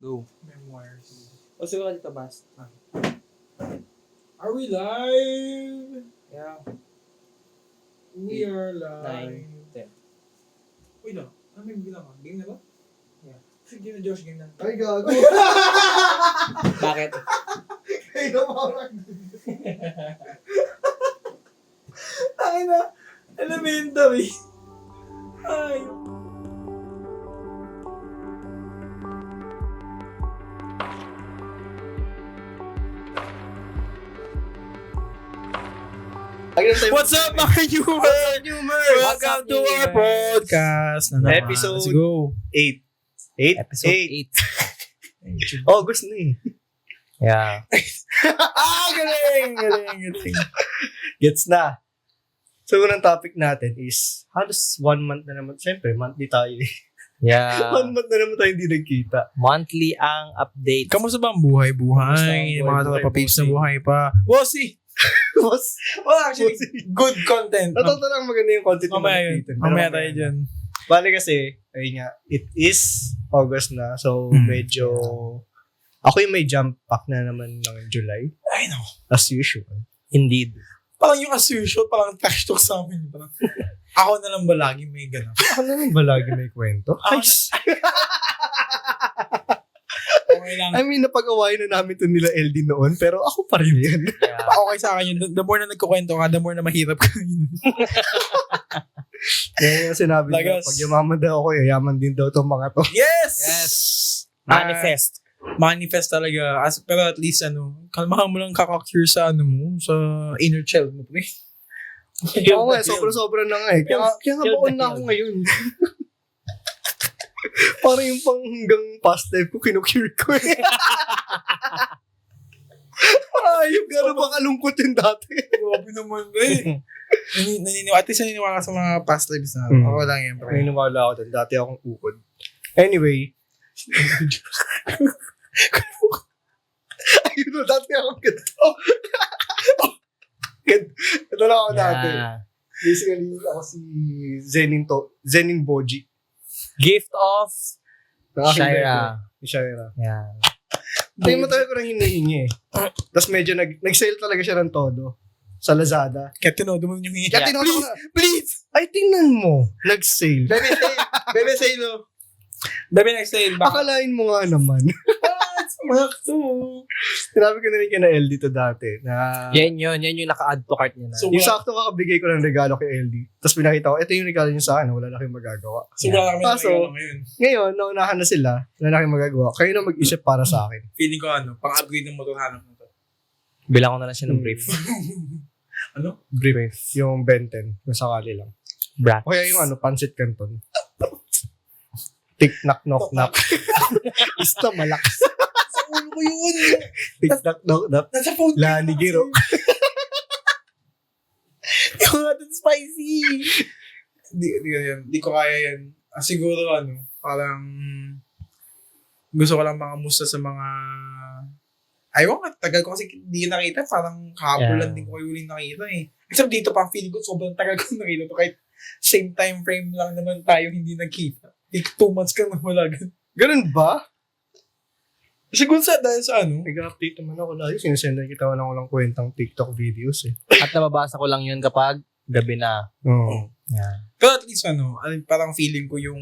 Go. Memoirs. O siguro dito, Bas. Are we live? Yeah. We are live. 9, 10. Wait lang. Ano may bilang ka? Game na ba? Yeah. Sige na, Josh. Game na. Ay, gago. Bakit? Ay, namarang. Ay na. Elementary. Ay. What's up, mga Newmers? Welcome to our podcast. Episode Let's go. 8. Episode 8. August na eh. Yeah. Galing. Gets na. So, unang topic natin is, halos 1 month na naman. Siyempre, monthly tayo eh. Yeah. 1 month na naman tayo hindi nagkita. Monthly ang update. Kamusta ba ang Kamusta buhay-buhay? ang Mga buhay-buhay, tropa-peeps na bossy? buhay pa. Bossy! Boss, Well, actually, good content. Natotoo lang maganda yung content Mamaya na yun. nagkita. Mamaya tayo dyan. Bale kasi, ayun nga, it is August na. So, medyo, ako yung may jump pack na naman ng July. I know. As usual. Indeed. Parang yung as usual, parang trash talk sa amin. Parang, ako na lang ba lagi may ganap? Ako naman ba lagi may kwento? Okay lang. I mean, napag-awayan na namin to nila LD noon, pero ako pa rin yan. Yeah. Okay sa akin yun. The more na nagkukwento ka, the more na mahirap ka. Kaya yung sinabi nila, Lagas. pag yumaman daw ako, yayaman din daw itong mga to. Yes! Yes. Manifest. Manifest talaga. Pero at least, kalmahan mo lang kakakure sa, mo, sa inner child mo. Pre. Oo nga, sobra-sobra na nga eh. Kaya nga baon na ako ngayon. Parang yung pang hanggang past life ko, kinukure ko eh. Ayun, gano'n ba kalungkot yung dati? Grabe naman. At least naniniwala ka sa mga past lives na. Mm. Ako lang yan. Pre. Naniniwala ako doon. Dati akong ukod. Anyway. Ayun o, dati akong ganito. Ito lang ako dati. Yeah. Basically, ako si Zenin Boji. Gift of Ng aking Shaira. bebe. Ni Shaira. Yeah. Hindi mo tayo ko nang hinihingi eh. Tapos medyo nag-sale talaga siya ng todo. Sa Lazada. Kaya tinodo mo yung hingi. Kaya Yeah. tinodo ko na. Please! Ay, tingnan mo. Nag-sale. Bebe say no. Bebe next sale. Baka. Akalain mo nga naman. Smack to. Sinabi ko na rin kina LD to dati. Na, Yan yung naka-add to cart niya na. So, yung sakto kakabigay ko ng regalo kay LD. Tapos pinakita ko, ito yung regalo niya sa akin. Wala na kayong magagawa. So wala kami Kaso, regalo ngayon. Ngayon, naunahan na sila. Wala na kayong magagawa. Kayo na mag-isip para sa akin. Feeling ko pang-upgrade ng motor hanap mo to. Bilang ko na lang siya ng brief. Ano? Brief. Yung Benten. Yung sakali lang. Brat. O kaya yung Pancit Canton. Tik-nak, knock-knock. Ista malakas. Sa ulo ko yun. Tik-nak, knock-knock. Nasa phone. Lani Giro. Yung natin spicy. Di ko kaya yan. Siguro parang gusto ko lang makamusta sa mga ayaw nga, tagal ko kasi hindi nakita. Parang kahapon lang din ko kayo uling nakita eh. Except dito pang feeling ko sobrang tagal ko nakita to. Kahit same time frame lang naman tayo hindi nagkita. 2 months kang nawala. Ganun ba? Siguro dahil sa Nag-update naman ako lagi. Sinasendan kita walang kwentang TikTok videos eh. At nababasa ko lang yun kapag gabi na. Oo. Yeah. Pero at least parang feeling ko yung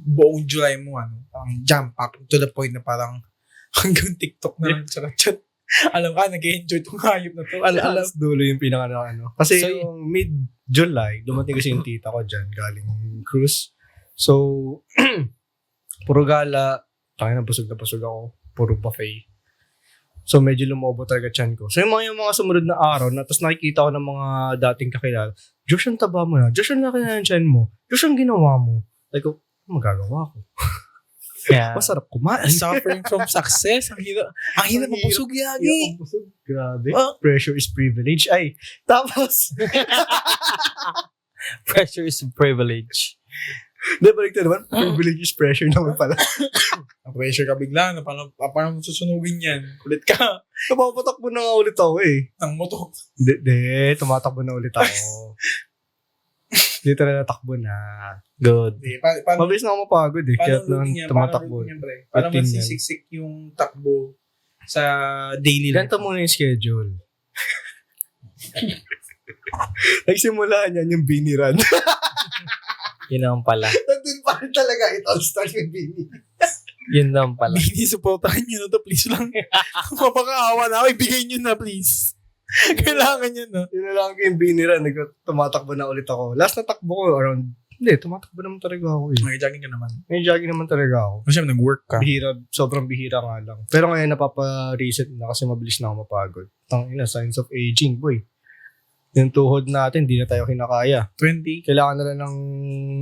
buong July mo parang jump pack to the point na parang hanggang TikTok na lang tsaka chat. Alam ka, nag-enjoy itong hayop na to. Alam. Dulo yung pinaka Kasi So, yung mid-July, dumating kasi yung tita ko dyan, galing cruise. So, puro gala, na busog ako, puro buffet. So, medyo lumobo talaga chan ko. So, yung mga sumunod na araw, tapos nakikita ko ng mga dating kakilala, Josh, ang taba mo na. Josh, ang laki na yung chan mo. Josh, ang ginawa mo. Like, magagawa ko. Yeah. Masarap kumain. Suffering from success. Ang hirap mapusog Hirap yagi. ang busog. Grabe. Ah. Pressure is privilege. Ay, tapos, Pressure is privilege. balik na naman, privilege is pressure naman pala. Pressure ka bigla na parang susunugin yan. Kulit ka. Napapatakbo na nga ulit ako eh. Ang motor. Tumatakbo na ulit ako. Dito na natakbo na. Good. Paano Mabilis na ako mapagod eh. Kaya routine niya? tumatakbo. Paano routine niya, pre? Paano Routine yan. masisiksik yung takbo sa daily life? Ganito muna yung schedule. Nagsimula niyan yung biniran. Yun naman pala. Nandun pa rin talaga. It all starts with bini. Yun naman pala. Bini, supportahan nyo na to, please lang. Kung mapakaawa na ako, ibigay nyo na, please. Kailangan nyo na. Yun na lang yung biniran. Tumatakbo na ulit ako. Last na takbo ko around, hindi, tumatakbo naman talaga ako eh. May jogging ka naman. May jogging naman talaga ako. Kasi nag-work ka. Bihira, sobrang bihira nga lang. Pero ngayon napapa-reset na kasi mabilis na ako mapagod. Tangina, signs of aging, boy. Yung tuhod natin, di na tayo kinakaya. 20. Kailangan na lang ng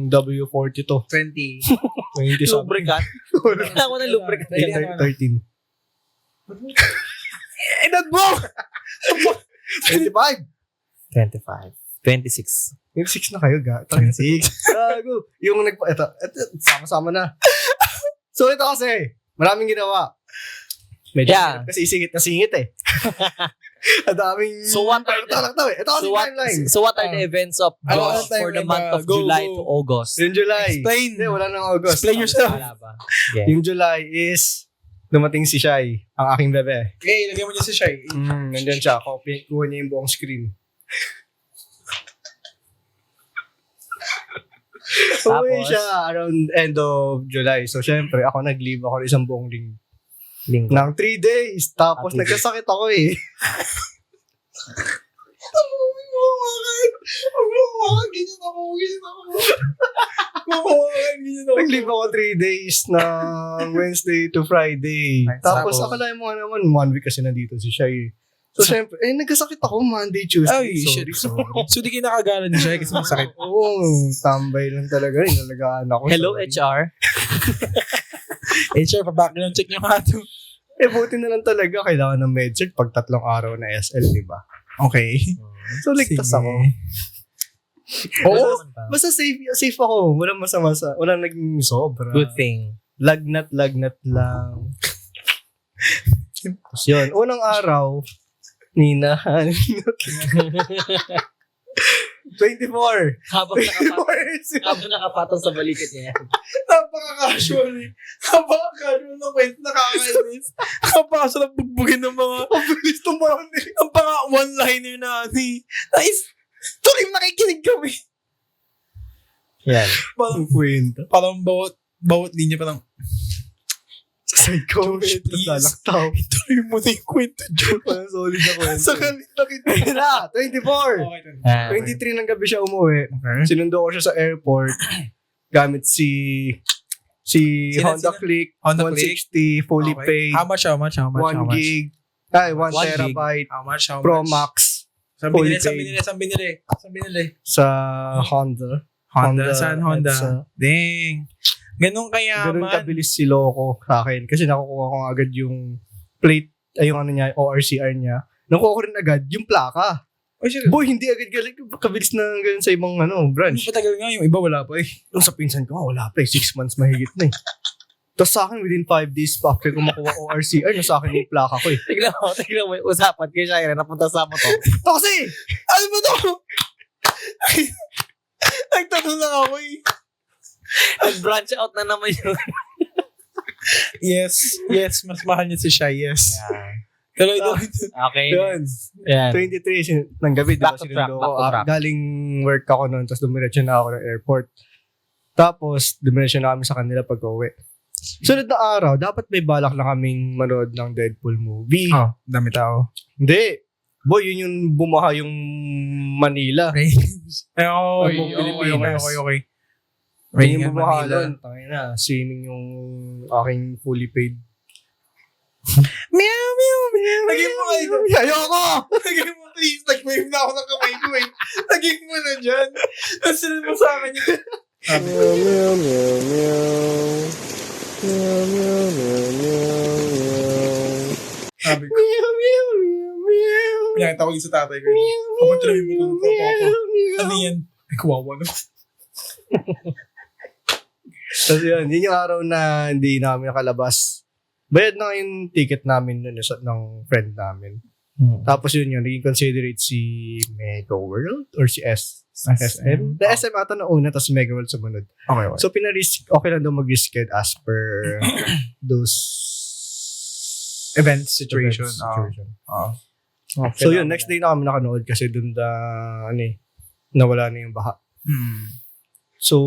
W40 to. 20. 20 something. Lubricant. Kailangan ko ng lubricant. 13. Edad mo! 25. 25. 26. 26 na kayo, ga. 26. Gago. Yung ito, sama-sama na. So ito kasi, maraming ginawa. Medyo Yeah. kasi singit na singit eh. Ang daming... So what are the- Ito kasi timeline. So what are the events of Ano Josh ang for the timeline month ba? of Go, July go. to August? Yung July. Explain. Hindi, wala nang August. Explain yourself. Wala ba? Yeah. Yung July is dumating si Shai, ang aking bebe. Okay, lagyan mo niya si Shai. Nandyan siya. Kuha niya yung buong screen. Uwi Tapos? siya around end of July. So, syempre, ako nag-leave ako ng isang buong Linggo. ng 3 days. Tapos, Ah, 3 days. nagkasakit ako eh. Nag-leave ako 3 days ng Wednesday to Friday. Ay, Tapos, sakto. akalain mo nga naman, 1 week kasi nandito si Shai. So, syempre, nagkasakit ako Monday, Tuesday. Ay, shit. Sorry. So, di kayo nakagala ni Shai kasi masakit. Oo, tambay lang talaga. Inalagaan ako. Hello, Sorry. HR. HR, pa-background check nyo nga to. Eh, buti na lang talaga. Kailangan ng medcert pag 3 araw na SL, di ba? Okay. So, ligtas Sige. ako. Oo. Basta safe ako. Walang masama sa, walang naging sobra. Good thing. Lagnat lang. Tapos yun, unang araw, Ninahan. 24. Habang 24 nakapatong, years. habang nakapatong sa balikat niya. Napaka-casual eh. Napaka-casual ng kwento, nakakainis. Napakasarap bugbugin ng mga, Mabilis tumahan eh. ang paka one-liner na ano eh. Nice. Tuloy nakikinig kami. Yan. Parang, Kwenta. parang bawat linya parang, Side comment. Josh, please. Tapos lalaktaw. tuloy mo na yung kwento, Joe. Parang solid na kwento. Sa kalita kita. Ayun na, 24. Okay, Ah, 23 ng gabi siya umuwi. okay. Sinundo ko siya sa airport gamit si Sino? Honda Click, Honda Click? 160, fully Okay. paid, How much? 1 gig, 1 1 gig. terabyte, How much? Pro Max Saan fully binili? paid. Saan binili? sa Honda. Honda. Saan Honda? at sa- Dang. Ganun Ganun kayaman. kabilis si Loco sa akin. Kasi nakukuha ko agad yung plate, ay yung ano niya, ORCR niya. Nakuha ko rin agad yung plaka. Oh, shit. Boy, hindi agad kabilis na ganun sa ibang branch. Matagal nga yung iba wala pa eh. Yung sa pinsan ko, wala pa eh. 6 months mahigit na eh. Tapos sa akin, within 5 days pa after ko makuha ORCR, na sa akin yung plaka ko eh. tignan mo yung usapan kay Shaira napunta sa mo to. Ito kasi! Ano ba to? Nagtanong lang ako eh. Nag-branch out na naman yun. Yes. Mas mahal niya si Shai, yes. Yeah. Tuloy. Okay. Yun. Yan. 23 ng gabi, diba? Back to track, Sinundo back ko. to track. Galing work ako noon, tapos dumiretso na ako ng airport. Tapos, dumiretso na kami sa kanila pag-uwi. Sunod na araw, dapat may balak na kaming manood ng Deadpool movie. Oh, dami tao. Hindi. Boy, yun yung bumaha yung Manila. Rains. Oh, Ang buong Pilipinas. Okay. Yun Raining yung in bumaha Manila. nun. Tangina, swimming yung aking fully paid. Meow, meow, meow. Lagyan mo nga ito. Ayoko! Lagyan mo please. Nag-wave na ako ng kamay ko eh. Lagyan mo na dyan. Tapos sunod mo sa akin yun. Sabi ko. Meow, meow, meow. Meow, meow, meow, meow, meow. Sabi ko. Meow, meow, meow, meow. Pinakita ko yun sa tatay ko. Kapag tuloy mo ito ng tropa ko. Ano yan? Ay, kawawa na. Tapos yun yung araw na hindi namin nakalabas. Bayad na yung ticket namin nun ng friend namin. Tapos yun, naging considerate si Mega World or si SM. The SM ata na una, tapos Mega World sumunod. Okay. So, pinarisk, okay lang daw mag-risked as per those Event situation. So, yun, next day na kami nakanood kasi dun nawala na yung baha. So,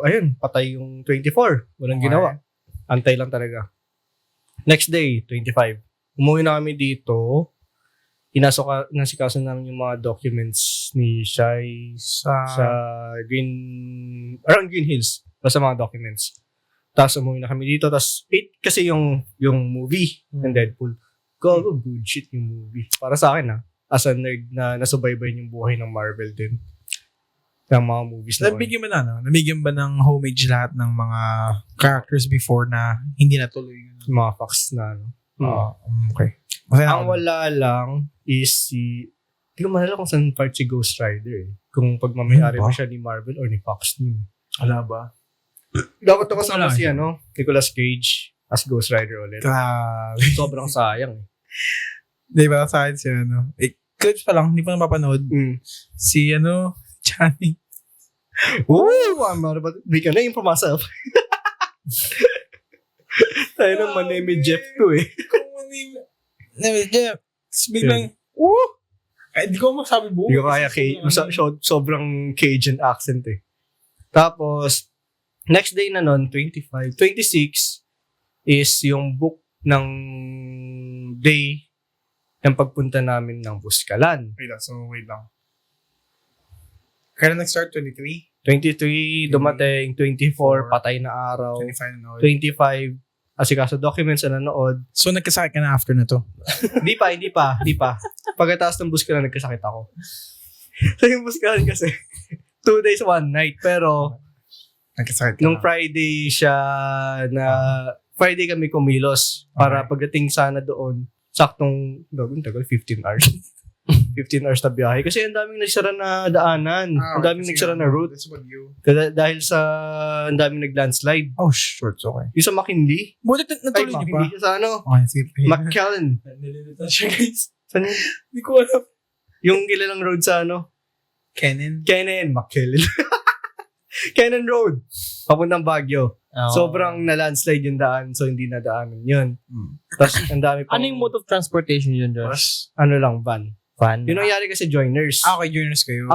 ayun, patay yung 24. Walang Okay. ginawa. Antay lang talaga. Next day, 25. Umuwi na kami dito. Inasikaso namin yung mga documents ni Shai sa Green Hills. Basta mga documents. Tapos umuwi na kami dito. Tapos 8 kasi yung movie ng Deadpool. Good shit yung movie. Para sa akin as a nerd na nasubaybay yung buhay ng Marvel din. Yung mga movies na Nabigyan ba ng homage lahat ng mga characters before na hindi natuloy yun? yung mga facts na Okay. Masaya Ang wala lang is hindi ko malala kung saan part si Ghost Rider eh. Kung pagmamayari mo siya ni Marvel or ni Fox nun. Wala ba? Dapat ako kasama si Nicolas Cage as Ghost Rider ulit. Grabe. Sobrang sayang eh. Di ba sa akin si clips pa lang, hindi pa napapanood. Si Channing. Ooh, I'm not about to make a name for myself. Tayo naman name Jeff to eh. Jeff. Tapos biglang, di ko masabi buo. Hindi ko kaya sobrang Cajun accent eh. Tapos, next day na nun, 25, 26 is yung book ng day ng pagpunta namin ng Buskalan. Wait lang. Kailan nag-start? 23? 23, dumating. 24, patay na araw. 25 na 25, asikaso documents na nanood. So, nagkasakit ka na after na to? Hindi pa. Pagkatapos ng Buskalan, nagkasakit ako. So, yung Buskalan kasi, 2 days, 1 night. Pero, Nagkasakit ka nung na. Friday kami kumilos para pagdating sana doon, saktong, tagal, 15 hours. 15 hours na biyahe. Kasi ang daming nagsara na daanan. Ang daming nagsara na route. Dahil sa ang daming nag-landslide. Oh, shorts, okay. Yung sa McKinley. Buti natuloy niyo pa? McKinley. Sa Okay, sige. McKellen. Nalilita siya, guys. Saan yun? Hindi ko alam. Yung kilalang road sa Kenan. McKellen. Kenan Road. Papuntang Baguio. Sobrang na-landslide yung daan, so hindi na daanan yun. Tapos ang dami pang... Ano yung mode of transportation yun, Josh? Van. Van? Yun ang nangyari kasi joiners. Okay, joiners kayo.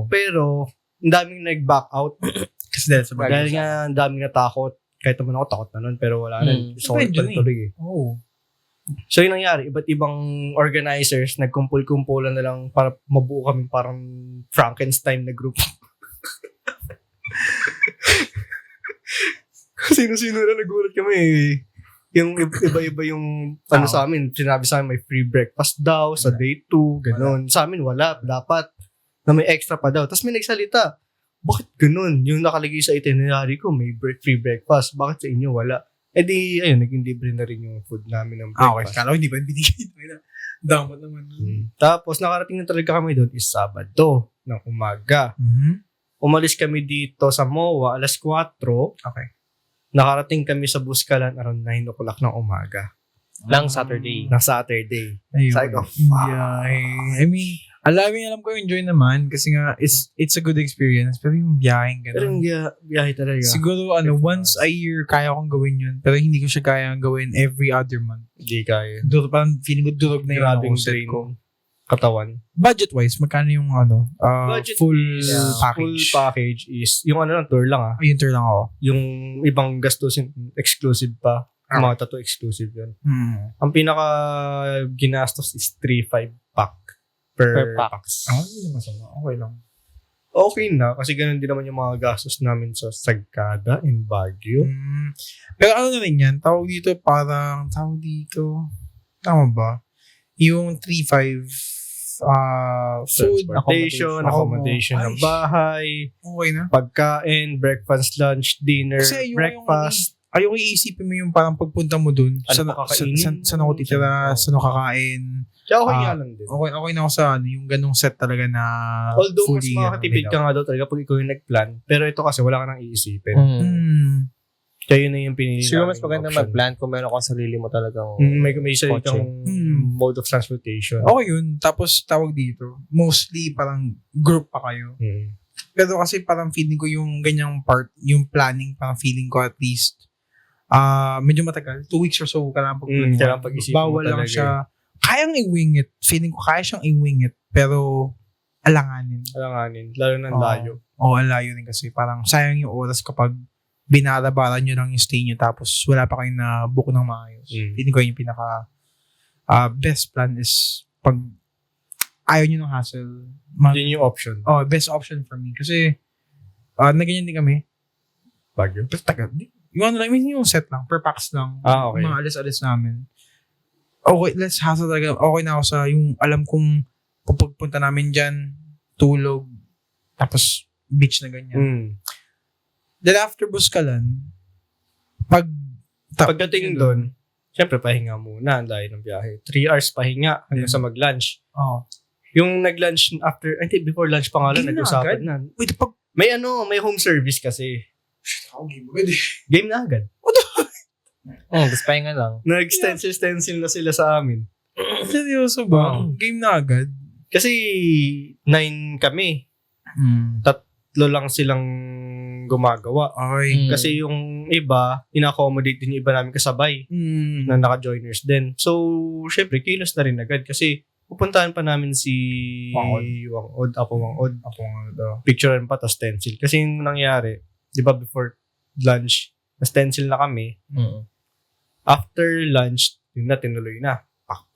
Pero, ang daming nag-back out. Kasi dahil sa bagay. Dahil nga, ang daming natakot. Kahit naman ako, takot na nun. Pero wala na. So, tuloy eh. Oh. So, yun nangyari. Iba't ibang organizers, nagkumpul-kumpulan na lang para mabuo kami parang Frankenstein na group. Sino-sino na nagulat kami eh. Yung iba-iba yung sa amin, sinabi sa amin may free breakfast daw sa day 2, ganun. Sa amin wala, dapat na may extra pa daw. Tapos may nagsalita, bakit ganun? Yung nakalagay sa itinerary ko, may free breakfast. Bakit sa inyo wala? Eh di, ayun, naging libre na rin yung food namin ng breakfast. Okay, kala ko hindi pa binigay. Damot naman. Tapos nakarating na talaga kami doon is Sabado ng umaga. Umalis kami dito sa MOA alas 4. Okay. Nakarating kami sa Buskalan around 9 o'clock ng umaga. Lang Saturday. Na Saturday. Ayun. Sabi ko, Yeah, I mean, alam ko enjoy naman kasi nga it's a good experience. Pero yung biyaheng pero yung gano'n. biyahe talaga. Siguro once a year kaya kong gawin yun. Pero hindi ko siya kaya gawin every other month. Hindi kaya. Parang feeling ko durog na yung Grabing set drain ko. katawan. Budget-wise, magkano yung Budget full is, package? Full package is, yung lang, tour lang Yung tour lang ako. Yung ibang gastusin, exclusive pa. Mga tattoo exclusive yun. Ang pinaka ginastos is 3-5 pack per packs. Hindi masama. Okay lang. Okay na, kasi ganun din naman yung mga gastos namin sa Sagada in Baguio. Pero ano na rin yan? Tawag dito, tama ba? Yung 3-5 food, accommodation ng bahay, okay na. pagkain, breakfast, lunch, dinner, Kasi breakfast. Ayoko iisipin mo yung parang pagpunta mo dun, Ano kakainin? saan ako titira, saan ako kakain. Kaya okay nga lang din. Okay na ako sa yung ganong set talaga na Although mas fully, makakatipid ka nga daw talaga pag ikaw yung nag-plan. Pero ito kasi wala ka nang iisipin. Kaya yun na yung pinili Siguro namin mas maganda option. mag-plan kung meron kang sarili mo talagang May sarili kotse. kang mode of transportation. Okay yun. Tapos, tawag dito, mostly parang group pa kayo. Mm. Pero kasi parang feeling ko yung ganyang part, yung planning, parang feeling ko at least, medyo matagal. 2 weeks or so ka lang Kailangan pag-isipan mo Bawal lang talaga siya. Kayang i-wing it. Feeling ko kaya siyang i-wing it. Pero, alanganin. Alanganin. Lalo ng Oo. layo. Oo, ang layo din kasi. Parang sayang yung oras kapag binarabaran nyo lang yung stay nyo tapos wala pa kayong na-book ng maayos. Feeling ko yung pinaka best plan is pag ayaw nyo ng hassle. Yun yung option. Best option for me. Kasi, na ganyan din kami. Bagyo. Pero tagal. Yung ano lang, yung set lang. Per packs lang. Okay. Yung mga alis-alis namin. Okay, let's hassle talaga. Okay na ako sa yung alam kong pupagpunta namin dyan, tulog, tapos beach na ganyan. Then after Buskalan, Pagdating doon, syempre pahinga muna. Ang layo ng biyahe. 3 hours pahinga hanggang sa mag-lunch. Oh. Yung nag-lunch after, before lunch pa nga lang, Game na nag-usapan agad? na. Wait, pag... May home service kasi. Ako, game agad eh. Game na agad. Tapos pahinga lang. Nag-stencil na sila sa amin. Seryoso ba? Game na agad? Kasi 9 kami. Tatlo lang silang gumagawa. Okay. Kasi yung iba, ina-accommodate din yung iba namin kasabay na naka-joiners din. So, syempre, kilos na rin agad kasi pupuntahan pa namin si Wangod. Ako Wangod. Picturean pa, tas stencil. Kasi yung nangyari, di ba before lunch, na-stencil na kami. After lunch, yun na, tinuloy na. Pak.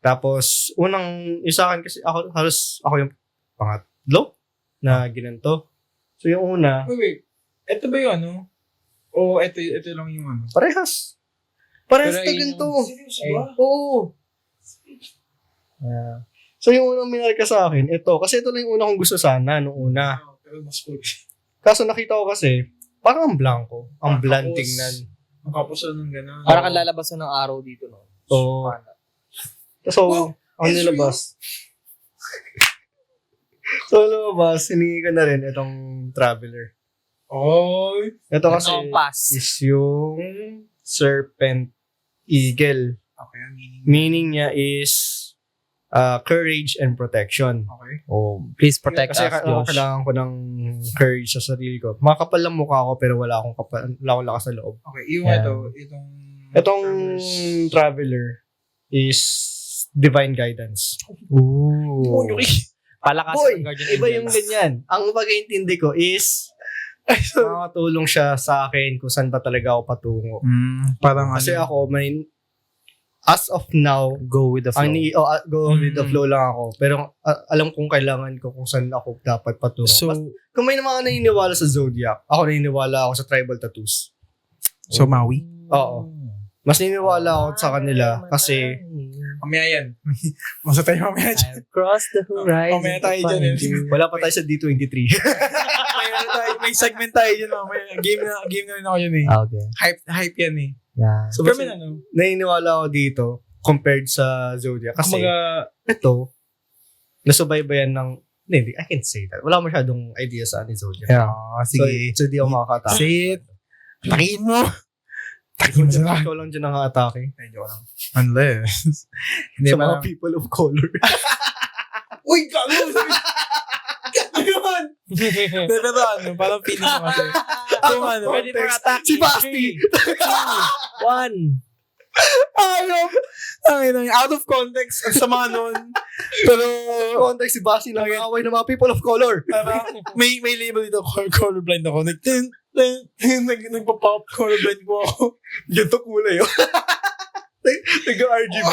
Tapos, isa akin kasi ako yung pangatlo na ginanto. So, yung una, Wait. Ito ba yung ano? O ito lang yung ano? parehas na Pero ganito. Seryoso ba? Oo. So, yung unang minarka sa akin, ito. Kasi ito lang yung una kong gusto sana, nung una. Pero mas cool. Kaso nakita ko kasi, parang ang blanco. Ang bland Tapos, tingnan. Ang kapuso ng gano'n. Para kang lalabasan ng araw dito, no? Oo. So, ang nilabas. So, lumabas, hiningi ko na rin itong traveler. Oy. Ito kasi pass. is yung Serpent Eagle. Okay, ang meaning. Meaning niya is courage and protection. Okay. Oh, Please protect kasi us, Josh. kailangan ko ng courage sa sarili ko. Makapal lang mukha ko pero wala akong lakas sa loob. Okay, yung Yeah. Itong traveler is divine guidance. Ooh. Palakasan Boy, ng guardian iba yung angels. ganyan. Ang pag-iintindi ko is makakatulong siya sa akin kung saan ba talaga ako patungo. Parang Kasi ako, as of now, Go with the flow. go with the flow lang ako. Pero alam kong kailangan ko kung saan ako dapat patungo. So, Kung may mga naniniwala sa Zodiac, ako naniniwala ako sa tribal tattoos. Maui? Oo. Mas naniniwala ako sa kanila kasi Mamaya yan. Masa tayo mamaya dyan. I've crossed the horizon. Mamaya tayo dyan eh. wala pa tayo sa D23. May segment tayo dyan mamaya. Game na rin ako yun eh. Okay. Hype yan eh. Yeah. So, Pero mas may ano. naniniwala ako dito compared sa Zodiac. Kasi ito, nasubaybayan ng hindi, I can't say that. Wala masyadong idea sa ni Zodiac. Sige. So, di ako makakatake. Say it. Takiin mo. Takiin mo sila. Ikaw lang dyan nakakatake. Medyo lang. Unless. Hindi Sa pa mga people of color. Uy, gago! Yun! Pero ano, parang feeling ko kasi. Kung ano, Ready for attack. Si Basti! 1. out of context, ang sama nun. Pero, Context si Basti lang away ng mga people of color. parang, may label dito, colorblind ako. Nagpa-pop, colorblind po ako. Ganito kulay oh. Nag-RGB.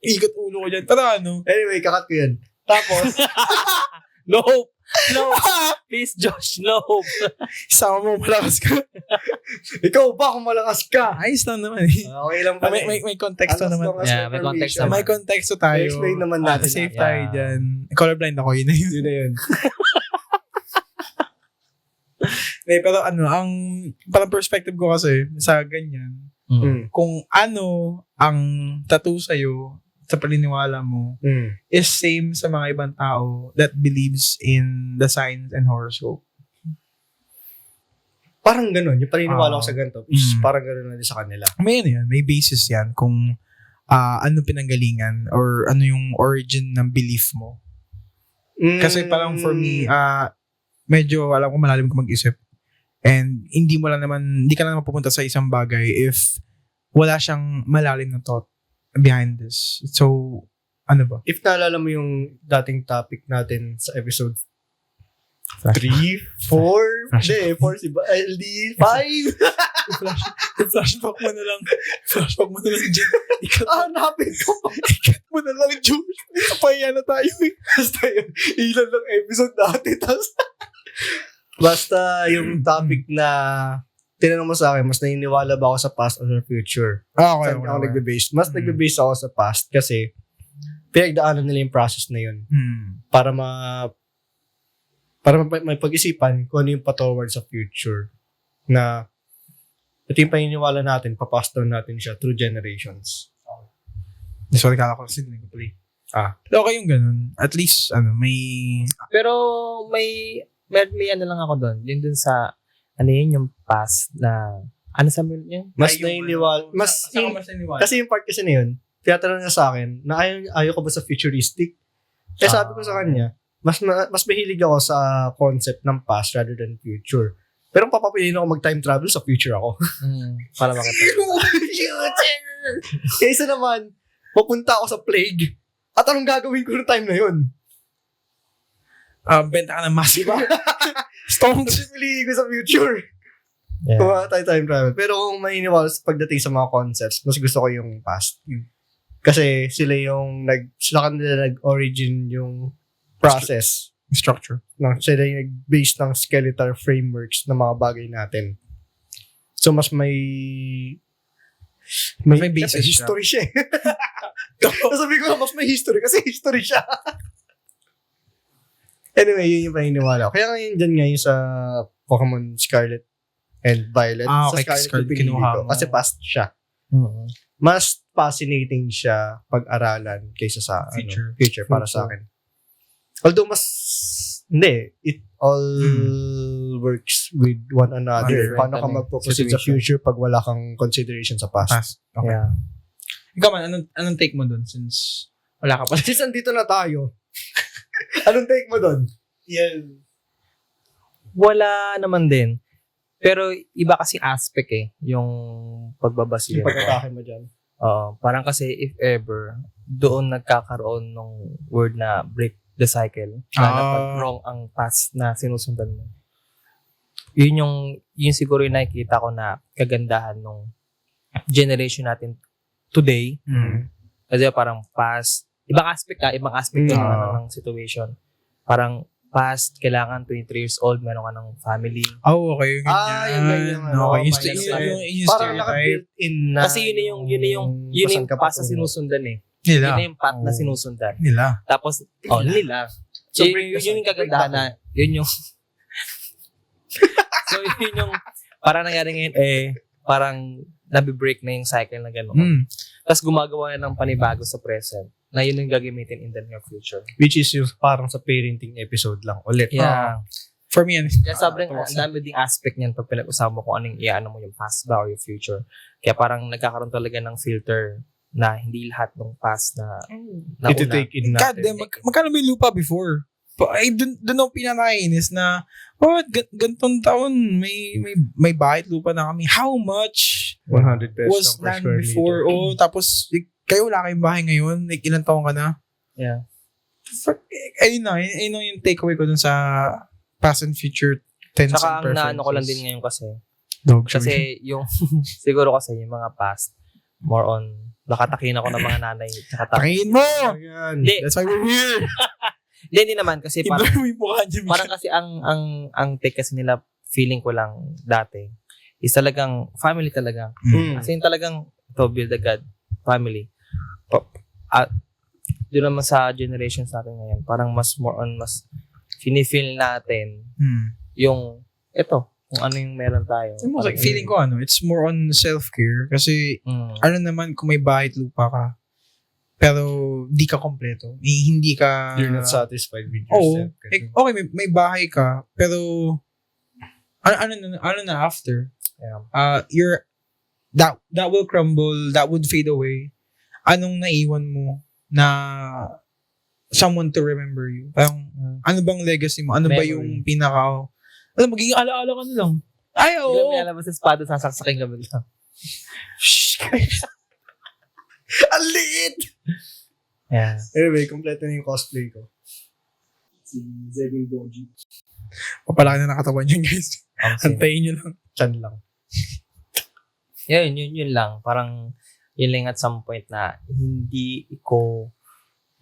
Ikot ulo ko dyan. Pero ano, Anyway, kakat ko yan. tapos, Lope. Please, Josh, lope. isama mo malakas ka. Ikaw ba kung malakas ka? Ayos lang naman eh. Okay lang pala. May konteksto As naman. long as Yeah, may context naman. May konteksto tayo. I-explain naman natin. Safe Yeah. tayo dyan. Colorblind ako, yun na yun. Yun na yun. Pero ano, ang parang perspective ko kasi sa ganyan, kung ano ang tattoo sa'yo, sa paniniwala mo, is same sa mga ibang tao that believes in the signs and horoscope. Parang ganun. Yung paniniwala ko sa ganito. Is Mm. parang ganun na din sa kanila. May ano yan, may basis yan kung ano pinanggalingan or ano yung origin ng belief mo. Kasi parang for me, medyo alam ko malalim ko mag-isip. And hindi ka lang mapupunta sa isang bagay if wala siyang malalim na thought behind this. So, ano ba? If naalala mo yung dating topic natin sa episode 3, 4, hindi, 4 si LD, 5. Flashback mo na lang. Flashback mo na lang dyan. Hanapin ko. Ikat mo na lang, Josh. Kapahiya na tayo. Basta yun, ilan lang episode natin. Basta yung topic na tinanong mo sa akin, mas naniniwala ba ako sa past or sa future? Okay. Saan ako nagbe-base? Mas nagbe-base ako sa past kasi pinagdaanan nila yung process na yun para may pag-isipan kung ano yung pa-towards sa future na ito yung paniniwala natin, papass down natin siya through generations. Sorry, kala ko kasi hindi ko play. Okay yung ganun. At least, may... Pero may ano lang ako doon. Yun dun sa, ano yun, yung past na, ano sabi yun? Mas naniniwala. Kasi yung part kasi na yun, tinatanong niya sa akin, na ayaw ko ba sa futuristic? Kaya sabi ko sa kanya, mas mahilig ako sa concept ng past rather than future. Pero papapiliin ako mag-time travel sa future ako. Para makita. Future! Kaya isa naman, pupunta ako sa plague. At anong gagawin ko ng time na yun? Benta ka ng mask. Diba? Stones. Piliin ko sa future. Yeah. Kung time travel. Pero kung maniniwala pagdating sa mga concepts, mas gusto ko yung past. Kasi sila kanila nag-origin yung process. Structure. Sila yung nag-base ng skeletal frameworks ng mga bagay natin. So, mas may basis history siya. Sabi ko, mas may history kasi history siya. Anyway, yun yung paniniwala ko. Kaya ngayon dyan ngayon sa Pokemon Scarlet and Violet. Sa Scarlet kinuha ko. Kasi past siya. Mas fascinating siya pag-aralan kaysa sa future para sa akin. Although it all works with one another. Paano ka mag-proceed sa future pag wala kang consideration sa past? Okay. Yeah. Ikaw man, anong take mo dun since wala ka pa? Since andito na tayo, anong take mo dun? Yan. Wala naman din. Pero iba kasi aspect yung pagbabasihan. Yung pag-atake mo dyan. Parang kasi if ever, doon nagkakaroon ng word na break the cycle. Na pag wrong ang past na sinusundan mo. Yun siguro yung nakikita ko na kagandahan ng generation natin today. Kasi parang past, ibang aspect ng situation. Parang past, kailangan 23 years old, meron ka ng family. Okay. Yung ganyan. Okay. Yung Parang stereotype. naka-built-in na. Kasi yun yung past na sinusundan Nila. Yun na yung path na sinusundan. Nila. Tapos, nila. So, yun yung kagandahan na, yun yung so, yun yung parang nangyari ngayon, parang nabibreak na yung cycle na gano'n. Tapos gumagawa na ng panibago sa present na yun yung gagamitin in the near future. Which is yung parang sa parenting episode lang ulit. Yeah. For me, Kaya sobrang dami ding aspect niyan pag pinag-usapan mo kung anong iano mo yung past ba or yung future. Kaya parang nagkakaroon talaga ng filter na hindi lahat ng past na Ito take in God natin. damn, magkano may lupa before? Doon ako pinakainis na, gantong taon, may bahay lupa na kami. How much 100 pesos was per land square before? meter. Tapos, kayo wala kayong bahay ngayon? Like, ilang taon ka na? Yeah. Ayun na yung takeaway ko dun sa past and future tense Saka and ang naano ko lang preferences. din ngayon kasi. Dog, Kasi yung, siguro kasi yung mga past, more on, nakatakin ako ng mga nanay. Takin mo! Ayan. Hindi. That's why we're here! Hindi naman kasi parang, Iba yung mukha niya. parang kasi ang take kasi nila, feeling ko lang dati, is talagang family talaga. Kasi yung talagang, to build a God family. At doon naman sa generations natin ngayon, parang mas more on, mas finifeel natin yung, kung ano yung meron tayo. Like, feeling ko it's more on self-care kasi ano naman kung may bahay at lupa ka pero di ka kompleto. Hindi ka You're not satisfied with Oo. yourself. Okay, may bahay ka pero ano na after? Yeah. That will crumble, that would fade away. anong naiwan mo na someone to remember you? Parang, ano bang legacy mo? Ano ba Memory. yung pinaka, magiging alaala ka na lang. Ay, Hindi lang oo. nilalabas sa espada, sasaksakin ka lang. Ang liit! Yeah. Anyway, kompleto na yung cosplay ko. Si Zevin Boji. Papalaki na nakatawan yun, guys. Ang Antayin nyo lang. Chan lang. yun lang. Parang, yun lang at some point na hindi ko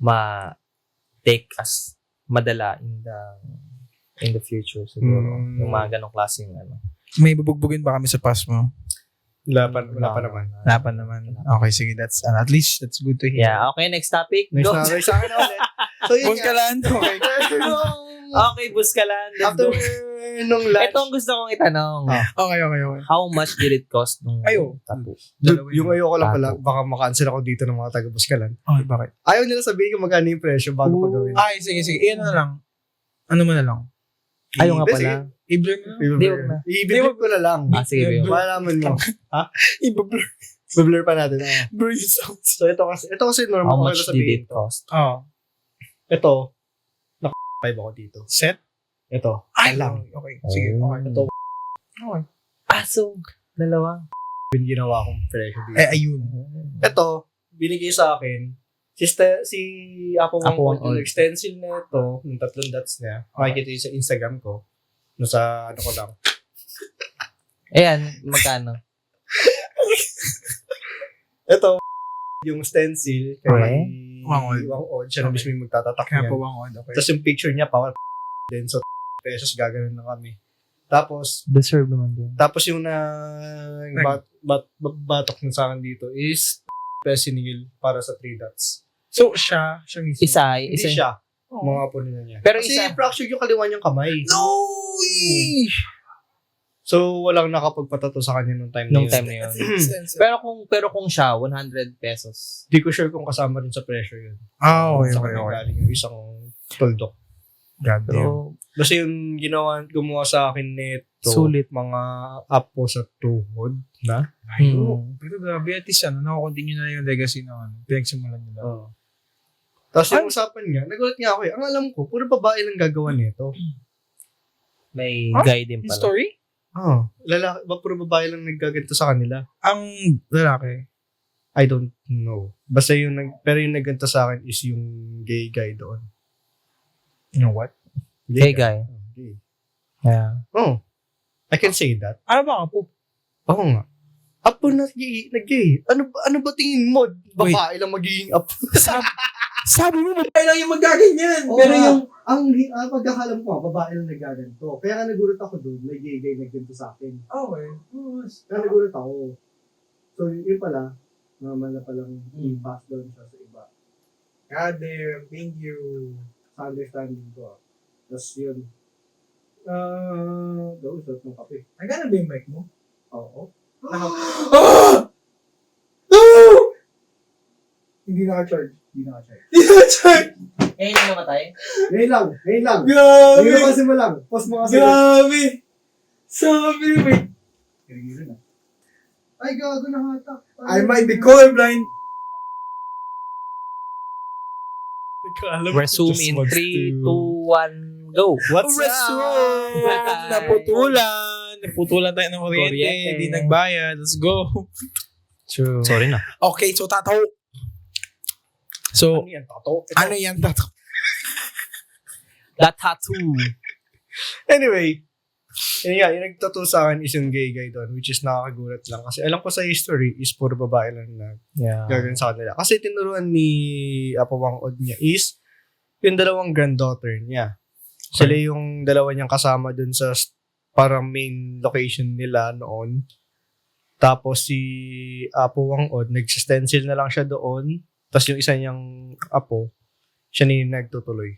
ma-take as madala in the future siguro. Yung mga ganong klaseng May bubugbugin ba kami sa past mo? Wala pa naman. Wala pa naman. Okay, sige. That's, at least, that's good to hear. Yeah, okay, next topic. Next Go. na sa akin na ulit. So yun Bus ka lang. Okay. Okay, Buskalan. Let's After go. nung lunch. Ito ang gusto kong itanong. Okay. How much did it cost nung Ayo. tattoo? Yung ayoko lang pala, Tattoo. baka makancel ako dito ng mga taga-Buskalan. Okay, bakit? Ayaw nila sabihin kung magkano yung presyo bago Ooh. pagawin. Ay, sige. Iyan na lang. Ano mo na lang? Ayaw nga Hindi, pala. I-blur mo na. Hindi, wag na. I-blur ko na lang. Ah, sige. Blur. Malaman mo. I-blur. I-blur pa natin. Blur yung sounds. So ito kasi How normal ko much na did sabihin it to. cost? Oo. Ito, naka-5 ako dito. Set? Ito, Ay, lang. Okay. Sige. Oh. Okay. Ito, Okay. Ah, so, dalawa. yung ginawa kong presyo dito. Ayun. Ito, binigay sa akin, si Apo Apo Wang Wang yung stencil na ito, yung 3 dots niya, makikita yun sa Instagram ko, sa ano ko lang. Ayan, magkano? Ito, yung stencil, kay Wang Od. Wang Od, siya na mismo yung magtatatak Kaya niya. po bang on. Okay. Tapos yung picture niya, power din, so pesos, gaganon na kami. Tapos Deserve naman din. yung batok na sa akin dito is pesinil para sa 3 dots. So, siya mismo. Hindi Isa. siya. Oh. Mga po nila. Pero Kasi isa. fractured yung kaliwa niyang kamay. No! So, walang nakapagpatato sa kanya nung time na Nung yun. time na yun. Pero kung siya, 100 pesos. Di ko sure kung kasama rin sa pressure yun. Ah, okay. Sa kanya galing yung isang tuldok. God damn. Pero, kasi yung gumawa sa akin nito, Sulit. mga up po sa tuhod na. Ay, Hmm. oo. Pero grabe, at least, nakakontinue na yung legacy na pinagsimulan nila. Oh. Tapos yung usapan niya, nagulat nga ako eh. Ang alam ko, puro babae lang gagawa nito. May Huh? guide din Yung pala. story? Lalaki, puro babae lang naggaganto sa kanila. Ang lalaki. I don't know. Basta pero yung nagganto sa akin is yung gay guy doon. You know what? Hey, guy. Oh, gay. Yeah. Oh, I can say that. Ano ba po? Oo nga. Apo na gay. Ano ba tingin mo? Babae lang magiging apo. Sabi mo, babae lang yung magaganyan. Oo Pero nga. yung... Ang pagkakalam ko, babae lang naggaganto. Kaya nga nagulat ako doon, may gay nagganto sa akin. Okay. Kaya nagulat ako. So, yun pala, normal na palang i-pass doon siya sa iba. God damn, thank you. Sa understanding ko. Tapos yun. Usap ng kape. Nagana ba yung mic mo? Oo. Hindi naka-charge. Hindi naka-charge. Hindi naka-charge. Eh, hindi namatay? Ngayon lang. Grabe. Hindi na kasi mo lang. Pause mo kasi. Grabe. Sabi mo. Ay, gago na hatak. I might be colorblind. Resume in 3, 2, 1, go. What's Resume. up? Naputulan tayo ng kuryente. Kuryente. Hindi nagbayad. Let's go. True. Sorry na. Okay, so tataw. So, Ano yan, tato? ano yan tataw? That tattoo. Anyway, yun nga, yung nagtattoo sa akin is yung gay guy doon, which is nakakagulat lang. Kasi alam ko sa history is puro babae lang na Yeah. gagawin sa kanila. Kasi tinuruan ni Apo Wang Od niya is yung dalawang granddaughter niya. Sila yung dalawa niyang kasama dun sa parang main location nila noon. Tapos si Apo Wang Od, nag-stencil na lang siya doon. Tapos yung isa niyang apo, siya na yung nagtutuloy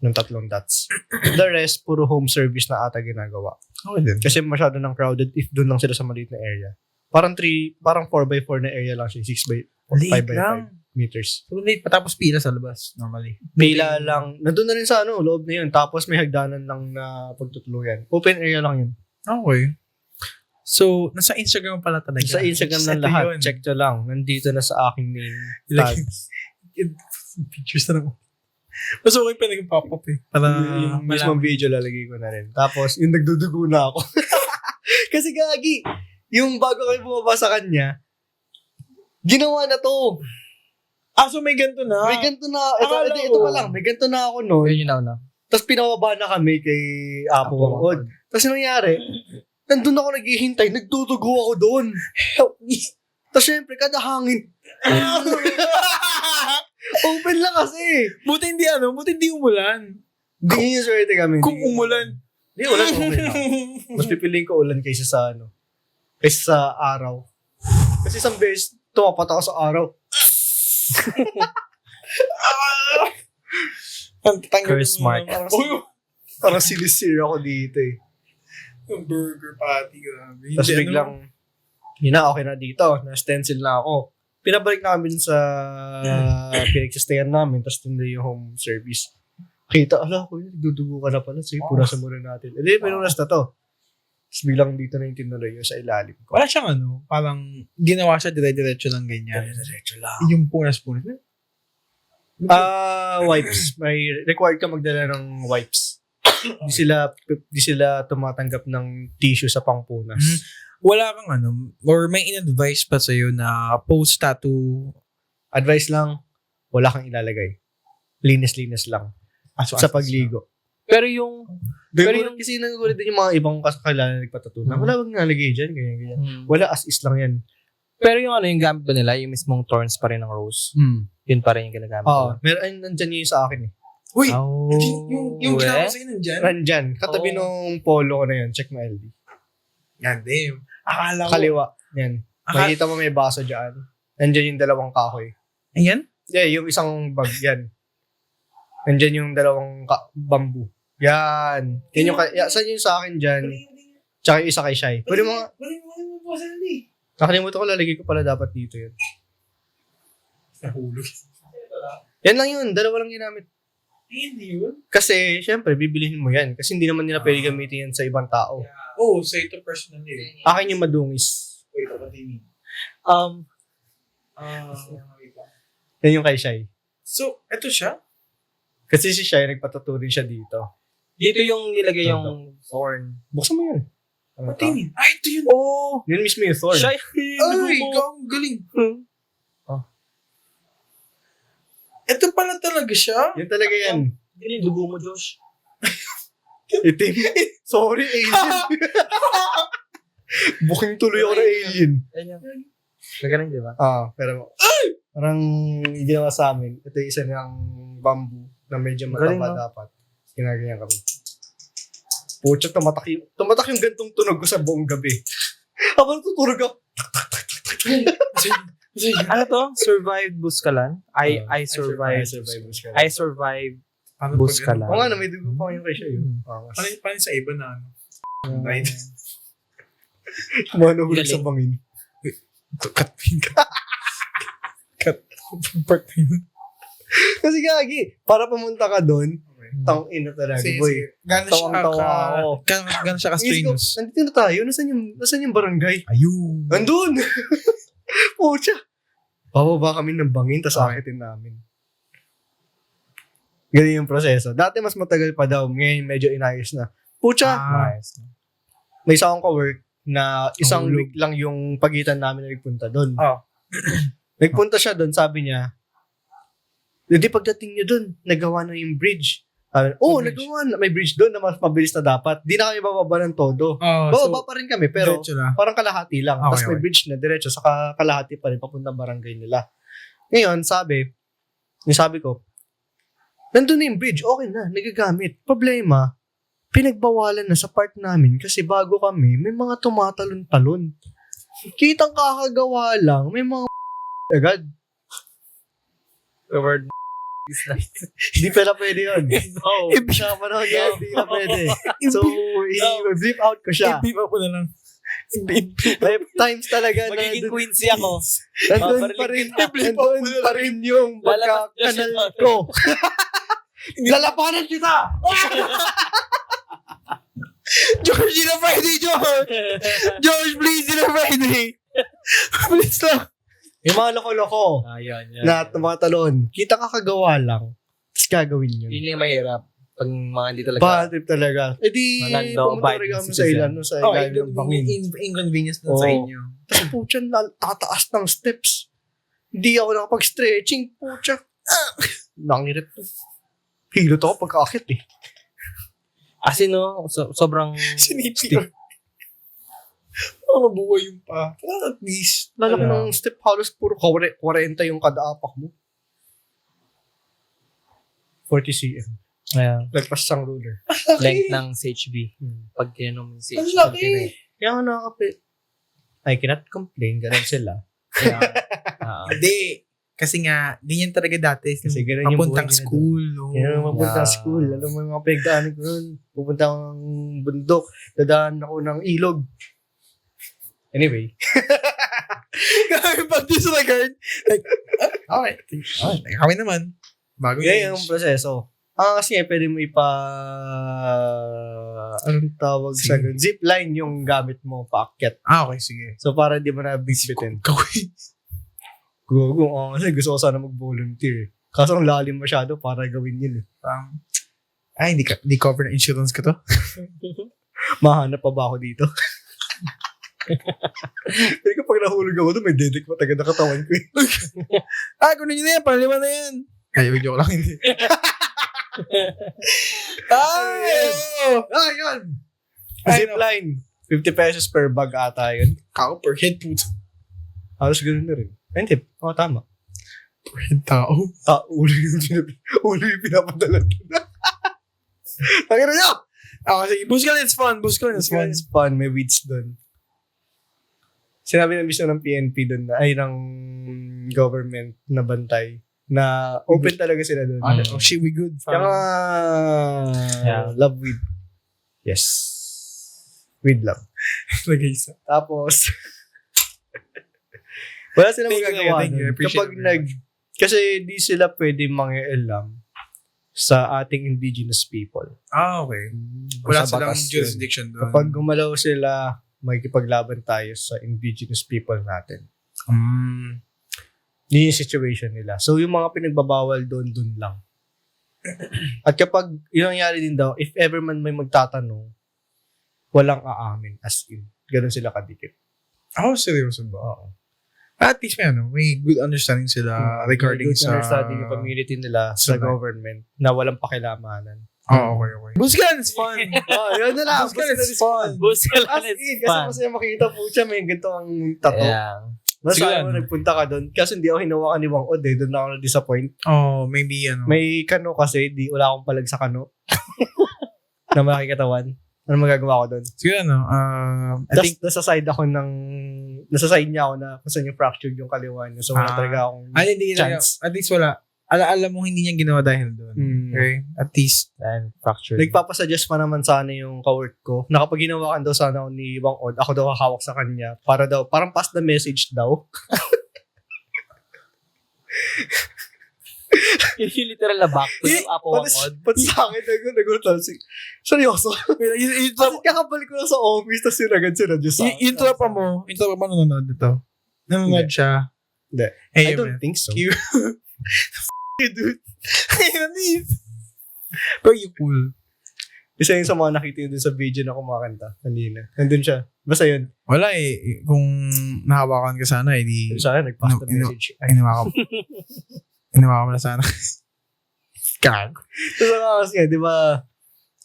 ng 3 dots. The rest, puro home service na ata ginagawa. Okay din. Kasi masyado ng crowded if doon lang sila sa maliit na area. Parang 4x4 na area lang siya, 5x5 meters. So, late patapos pila sa labas, normally. Pila lang. Nandun na rin sa loob na yun. Tapos may hagdanan lang na pagtutuluyan. Open area lang yun. Okay. So, nasa Instagram pala talaga. Sa Instagram ng Ito lahat. yun. Check nyo lang. Nandito na sa aking name Ilagay- tags. Pictures na naman. Mas okay pa naging pop-up eh. Para Yung mismong video lalagay ko na rin. Tapos, yung nagdudugo na ako. Kasi gagi, yung bago kayo bumaba sa kanya, ginawa na to. so may ganito na. May ganito na. Akala Ito ko. pa lang. May ganito na ako noon. Yun yung nauna. Tapos pinababa na kami kay Apo Wangod. Tapos nangyari, nandun ako naghihintay, nagdudugo ako doon. Help me. Tapos syempre, kada hangin. Open lang kasi. Buti hindi umulan. Hindi yun yung swerte kami. Kung Hindi- umulan. Hindi, ulan okay lang. Mas pipiliin ko ulan kaysa sa kaysa sa araw. Kasi isang beses, tumapat ako sa araw. Curse mark. Parang sinisir ako dito eh. Yung burger patty. Grabe. Tapos Hindi, biglang, yun na, okay na dito. Na-stencil na ako. Pinabalik namin sa pinagsistayan namin. Tapos tuloy yung home service. Kita, ko yun, dudugo ka na pala. Sige, punasan muna natin. E di, pinunas na to. Tapos biglang dito na yung tinuloy yung sa ilalim ko. Wala siyang parang ginawa siya dire-diretso lang ganyan. Diretso lang. Yung punas-punas. Wipes. May required ka magdala ng wipes. Di sila tumatanggap ng tissue sa pangpunas. Wala kang or may in-advise pa sa'yo na post-tattoo. Advice lang, wala kang ilalagay. Linis-linis lang. Sa pagligo. Pero yung... Pero yung kasi nagugulat din yung mga ibang kakilala na nagpatattoo na wala bang nalagay dyan, ganyan. Wala, as is lang yan. Pero yung yung gamit ba nila, yung mismong thorns pa rin ng rose, yun pa rin yung ginagamit Oo. nila. Meron, nandyan yung sa akin eh. Uy! Oh, yung ginawa sa'yo nandyan? Nandyan. Katabi Oo. nung polo ko na yun. Check mo LD. God damn. Akala ko. Kaliwa. Yan. Makikita mo may baso dyan. Nandyan yung dalawang kahoy. Ayan? Yeah, yung isang bag, yan. Nandyan yung dalawang bamboo. Yan. Yan yung, saan yung sa akin dyan? Tsaka yung isa kay Shai. Pwede mo, nakalimutan ko, lalagay ko pala dapat dito yun. Nahulog. Yan lang yun, dalawa lang ginamit. Hindi yun? Kasi, syempre, bibilihin mo yan. Kasi hindi naman nila pwede gamitin yan sa ibang tao. Oo, so ito personally. Akin yung madungis. Wait, what do you mean? Yan yung kay Shai. So, ito siya? Kasi si Shai, nagpatattoo rin siya dito. dito yung nilagay yung thorn. Buksan mo yan. What do you mean? Ay, ito yun! Oh! Yun mismo yung thorn. Siya, Ay, ang galing. Ito pala talaga siya? Yun talaga yan. Hindi yung dugo mo, Josh. Itim. Sorry, alien. Booking tuloy ako na alien. Ayun yan. Nagaling, di ba? Pero parang ginawa sa amin. Ito yung isa ng bamboo na medyo Galing, mataba no? dapat. Ginaganyan kami. Pucha, tumatak yung gantong tunog ko sa buong gabi. Habang tutulog ako. Ano to? Survived Buskalan? I survived. I survived Buskalan. Oo nga, na may dugo pa yung kay siya yun. Paano sa iba na right? Manahulog sa bangin. Cut me. Cut. Part me. Kasi gagi, para pumunta ka doon, tang ina talaga, boy. Gano'n siya Tawang-tawa ako. Gano'n siya ka-strenuous. Nandito na tayo. Nasaan yung barangay? Ayun. Nandun! Pucha! Bababa kami ng bangin, tas akitin namin. Ganyan yung proseso. Dati mas matagal pa daw. Ngayon medyo inayos na. Pucha! Nice. May isa akong ka-work na isang Hulog. week lang yung pagitan namin na nagpunta doon. Oh. Nagpunta siya doon, sabi niya, hindi pagdating niyo doon, nagawa na yung bridge. Bridge. Nagawa na. May bridge doon na mas mabilis na dapat. Di na kami bababa ng todo. Bababa pa rin kami, pero diretso na. parang kalahati lang. Okay, Tapos may okay. bridge na diretso, saka kalahati pa rin papuntang barangay nila. Ngayon, sabi ko, nandun na yung bridge, okay na, nagagamit. Problema, pinagbawalan na sa part namin kasi bago kami, may mga tumatalon-talon. Kitang kakagawa lang, may mga agad. The word Di pala pwede yun. no. Siya pa naman yan, di na pwede. So, i-beep out ko siya. I-beep up ko na lang. May times talaga na Magiging Quincy ako. nandun pa rin, nandun pa rin yung Lalabas pagkakanal siya. ko. Lalapanan kita! George, di na Friday, George! George, please, di na Friday! Please lang. Yung mga loko-loko Yan. na mga talon, kita kakagawa lang, tapos gagawin yun. Yun yung mahirap. Pag mga hindi talaga. Bad trip talaga. Eh di, Mga pumunta law-abiding talaga kami sa citizen. ilan, sa ilalim ng bangin. Inconvenience na sa Oo. inyo. Tapos putyan, tataas ng steps. Hindi ako nakapag-stretching, putya. Nangirit to. Hilot ako pagkakit eh. As in, no, sobrang Sinipir. Para mabuhay yung pa. At least. Lalaki ng step, halos puro 40 yung kada apak mo. 40 cm. Ayan. Lagpas sang ruler. Length ng CHB. Pag tinanong mo yung Ang CHB. laki. Kaya nga nakakapit. I cannot complain, ganun sila. Kaya, Hindi. Kasi nga, ganyan talaga dati. Kasi ganun yung papuntang buhay nila school. Kaya mapunta Yeah. school. Alam mo yung mga pinagdaanan ko nun. Pupunta akong bundok. Dadaan ako ng ilog. Anyway. Pag disregard, like, okay. Kami naman. Bago Kaya yung proseso. Kasi pwede mo anong tawag sa Sige. zipline yung gamit mo paakyat. Okay, sige. So para di mo na bitbitin. Gawin. Gugo. Kasi gusto ko sana mag-volunteer. Kaso ang lalim masyado para gawin yun. Hindi cover na insurance ka to? Mahanap pa ba ako dito? Pero kapag nahulog ako doon, may dedik matagal na katawan ko eh. Kunin nyo na yan. Panglima na yan. Ay, joke lang hindi. Yun! Zipline. 50 pesos per bag ata yun. Kako per head po. Halos ganun na rin. Ayun, tip. Tama. Per head tao. Ulo yung pinapadala. Tangin na niya! Sige. Boost ka lang, it's fun. Boost ka lang, it's fun. It's fun. May weeds doon. Sinabi na mismo ng PNP doon na, ay, ng government na bantay, na open talaga sila doon. Oh, shit, we good. Kaya nga, Yeah. love weed. Yes. Weed love. Lagay isa. Tapos, wala silang Thank you, magagawa thank you. I doon. appreciate Kapag it very much. kasi di sila pwede mangialam sa ating indigenous people. Okay. Wala Sa silang batas yun. jurisdiction doon. Kapag gumalaw sila, makikipaglaban tayo sa indigenous people natin. Yun yung situation nila. So, yung mga pinagbabawal doon lang. At kapag, yun ang nangyari din daw, if ever man may magtatanong, walang aamin as in. Ganun sila kadikit. Seryoso ba? Oo. At least may good understanding sila regarding Good sa... understanding yung community nila sa government na walang pakilamanan. Okay. Boost ka lang, it's fun. Yun na lang. Boost ka lang, it's fun. Boost ka lang, As it's in, kasi fun. masaya makikita po siya, may ganito ang tato. Yeah. Siguro, Masaya mo nagpunta ka doon. Kasi hindi ako hinawakan ni Wang Od eh. Doon na ako na-disappoint. Maybe May kano kasi, wala akong palag sa kano. na makikatawan. Ano magagawa ko doon? Siguro I think... Nasa side niya ako na kung saan yung fractured yung kaliwa niya. So wala talaga akong hindi chance. At least wala. Alam mo hindi niya ginawa dahil doon. Okay? At least... And fractured. Nagpapasuggest pa naman sana yung ka-work ko na kapag ginawakan daw sana ako ni Wang Od, ako daw kakawak sa kanya para daw, parang pass the message daw. Yung literal na back to yung Apo Wangod. Pati sa akin, nagulat lang. Seryoso. Tapos kakabalik ko lang sa office, tapos sinagad si Radyo sa Yung tropa mo nanonood nito. Nanonood siya. Hindi. Hey, I don't think so. You, dude. Pero you cool. Isa yun sa mga nakita yun dun sa video na kumakanta kanina. Nandun siya. Basta yun. Wala kung nahawakan ka sana, di... Sa akin, nag-pass the message. Inawa ko na sana. Kag. So, kasi, di ba,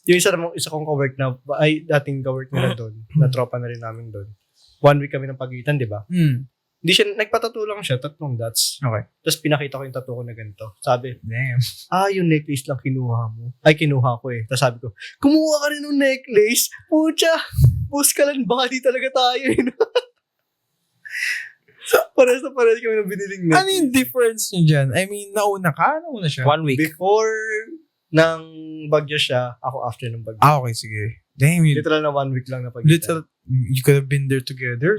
yung isa kong ka-work na, ay, dating ka-work nila doon, na tropa na rin namin doon. 1 week kami ng pagitan, di ba? Hindi siya, nagpatattoo lang siya, 3 dots. Okay. Tapos pinakita ko yung tattoo ko na ganito. Sabi, Damn. yung necklace lang kinuha mo. Ay, kinuha ko eh. Tapos sabi ko, kumuha ka rin ng necklace? Pucha, bus ka lang, baka di talaga tayo eh. Pares na pares kami ng biniling necklace. Ano yung difference niyo dyan? I mean, nauna siya? 1 week. Before ng bagyo siya, ako after ng bagyo. Okay, sige. Damn, Literal na 1 week lang na pagitan. you could have been there together.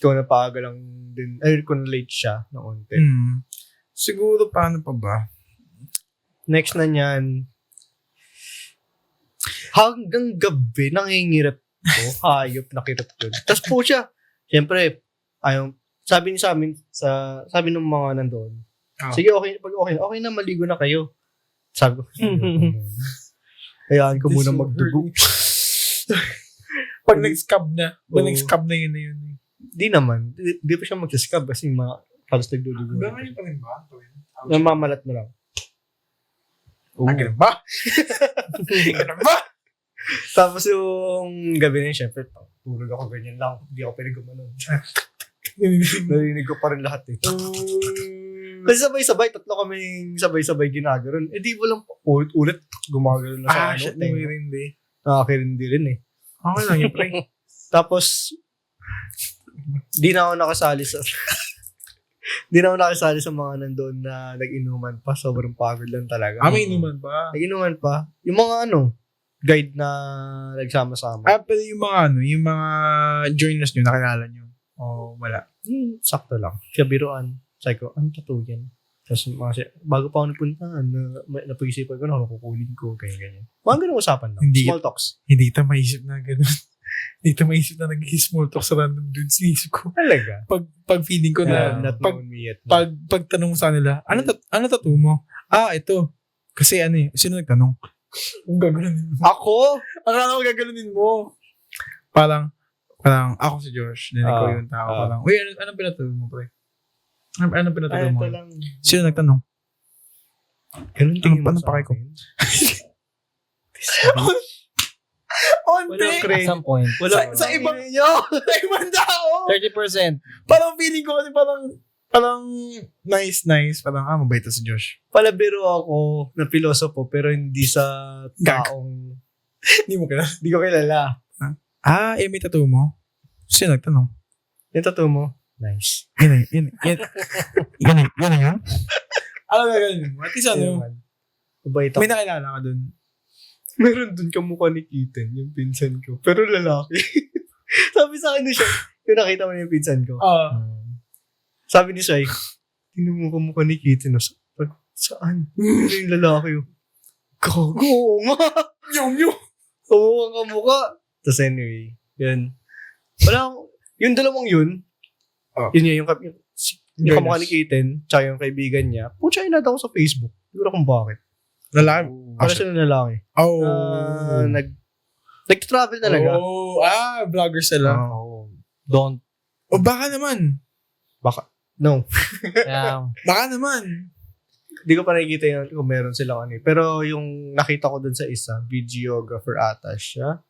Kung napaaga lang din, ay kung late siya na onte. Siguro, paano pa ba? Next na niyan, Hanggang gabi, nangingirap ko. Hayop, nakirap yun. Tapos po siya, siyempre, sabi niya sa amin, sabi ng mga nandoon, sige, okay na, maligo na kayo. Sabi ko, hayaan ko muna magdugo. Pag nag-scab na yun na yun. Di naman. Di pa siya mag-scab kasi halos nagdudugo. Hanggang ngayon pa rin ba? Namamalat mo lang. Ganun ba? Ganun ba? Tapos yung gabi na yun, syempre, tulog ako ganyan lang. Hindi ako pwede gumanon. Narinig ko pa rin lahat eh. Kasi sabay-sabay, tatlo kaming sabay-sabay ginagaron. Eh di walang ulit-ulit gumagano na sa Shit, tenga. hindi. Nakakirindi rin eh. Okay lang yun, pre. Tapos, di na ako nakasali sa di na ako nakasali sa mga nandoon na nag-inuman pa. Sobrang pagod lang talaga. May inuman ba? Nag-inuman pa. Yung mga guide na nagsama-sama. Pero yung mga joiners nyo, nakilala nyo. Wala. Sakto lang. Siya biruan. Sabi ko, ano tattoo yan? Tapos bago pa ako napunta, napag-isipan ko na kukunin ko, ganyan. Mga ganun usapan lang. Small talks. Hindi ta maisip na gano'n. Hindi ta maisip na nag-small talk sa random dudes. Inisip ko. Talaga? Pag feeling ko na, Not known me yet. pag tanong sa kanila, ano tattoo mo? Ito. Kasi sino nagtanong? Ang gagalunin mo. Ako? Akala ko gagalunin mo. Parang ako si Josh. Then ikaw yung tao. Parang, uy, anong pinatato mo, pre? Anong pinatato mo? Ito lang. Sino nagtanong? Ganun tingin mo Anong sa pakay ko? akin? Onti! At some point. Sa ibang tao! 30%. Parang feeling ko kasi parang nice. Parang, mabait si Josh. Palabiro ako na pilosopo pero hindi sa taong Hindi mo kilala. hindi ko kilala. May tattoo mo? Sino nagtanong? Yung tattoo mo? Nice. Yan na yun? Alam na ganun mo. At least Mabait ako. may nakilala ka dun. Meron dun kamukha ni Keaton, yung pinsan ko. Pero lalaki. Sabi sa akin ni Shai, yung nakita mo na yung pinsan ko. Sabi ni Shai, tingnan mo kamukha ni Keaton. Saan? Ano yung lalaki yun? Gago nga! Yung. Kamukha. Tapos anyway, yun. Yung dalawang yun, yun yung kamukha ni Keaton, tsaka yung kaibigan niya, pucha inad ako sa Facebook. Hindi ko na kung bakit. Lalaki? Para siya ng lalaki. Nag-travel talaga. Vlogger sila. Don't. Baka naman. No. Baka naman. Hindi ko pa nakikita yun kung meron silang Pero yung nakita ko dun sa isa, videographer ata siya.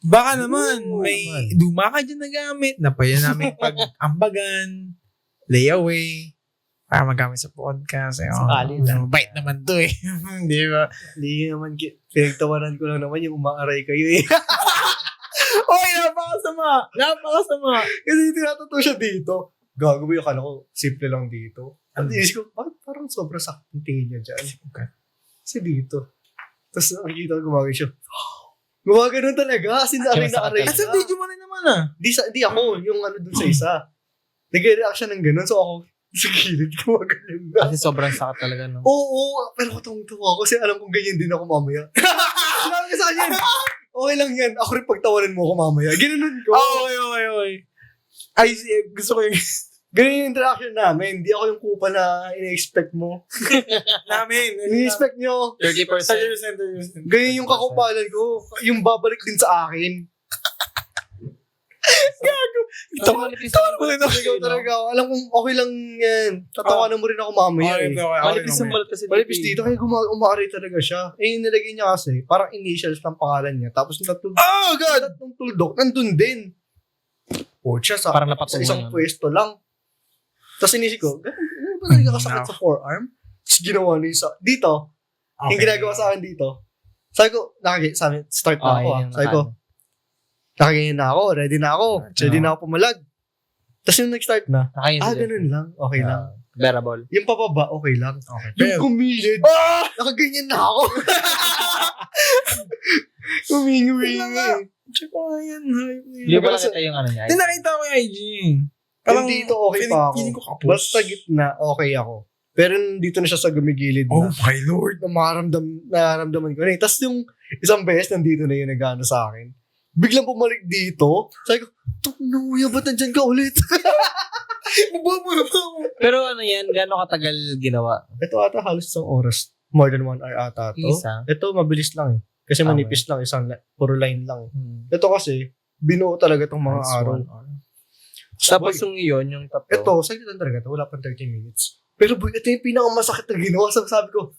Baka naman. May naman. duma ka dyan na gamit. Napaya namin pag-ambagan. Layaway. Para magamit sa podcast. Sakali lang. Bait naman to eh. Di ba? Hindi naman, pinagtawanan ko lang naman yung umaaray kayo eh. Oy, napakasama. Kasi tinatato siya dito. Gago ba yung akala ko, simple lang dito. At inisip ko, bakit parang sobrang saktong tingin niya dyan? Kasi dito. Tapos nakikita ko gumagay siya. Gumagano talaga. As in, aray na aray At sa video mo rin naman Di ako, yung dun sa isa. Nag-react siya ng ganun. So ako, sa gilid, gumagano na. Kasi sobrang sakit talaga, no? Oo, pero katawang-tawa ako kasi alam kong ganyan din ako mamaya. Sinabi ko sa kanya, okay lang yan. Ako rin pagtawanan mo ako mamaya. Ginanon ko. Okay. Ay, gusto ko yung Ganyan yung interaction namin. Hindi ako yung kupa na ina-expect mo. namin. Ini-expect nyo. 30%. Ganyan yung kakupalan ko. Yung babalik din sa akin. Ikaw talaga ako. Alam kong okay lang yan. Tatawanan mo rin ako mamaya eh. Malipis ang balat kasi Malipis dito. Kaya umaari talaga siya. Eh, yung nilagay niya kasi, parang initials ng pangalan niya. Tapos yung tattoo. Oh, God! Tattoo tuldok. Nandun din. O, siya sa Parang napatungan isang yun. pwesto lang. Tapos inisip ko, gano'n ba talaga kasakit sa forearm? Tapos ginawa niya sa, dito, yung ginagawa sa akin dito. Sabi ko, start na ako. Sabi ko, nakaganyan na ako, ready na ako. Ready na ako pumalag. Tapos yung nag-start na, ganun lang, okay lang. Bearable. Yung papaba, okay lang. Pero- Yung kumilid, nakaganyan na ako. Humingi-wingi. Check ko nga yan. Hindi ba nakita yung niya? Hindi nakita ko yung IG. Parang dito okay pa ako. Feeling ko kapos. Basta gitna, okay ako. Pero dito na siya sa gumigilid Oh na. my Lord. Nararamdaman ko na eh. Tapos yung Isang beses, nandito na yung nag-ano sa akin. Biglang bumalik dito. Sabi ko, Nuya, ba't nandyan ka ulit? Baba. Pero ano yan, gano'ng katagal ginawa? Ito ata halos isang oras. More than 1 hour ata to. Isa? Ito, mabilis lang eh. Kasi manipis lang, puro line lang. Ito kasi, binuo talaga itong mga Nice araw. one. Tapos yung iyon, yung tatlo. Ito, saglit lang talaga ito. Wala pang 30 minutes. Pero boy, ito yung pinakamasakit na ginawa. Sabi ko,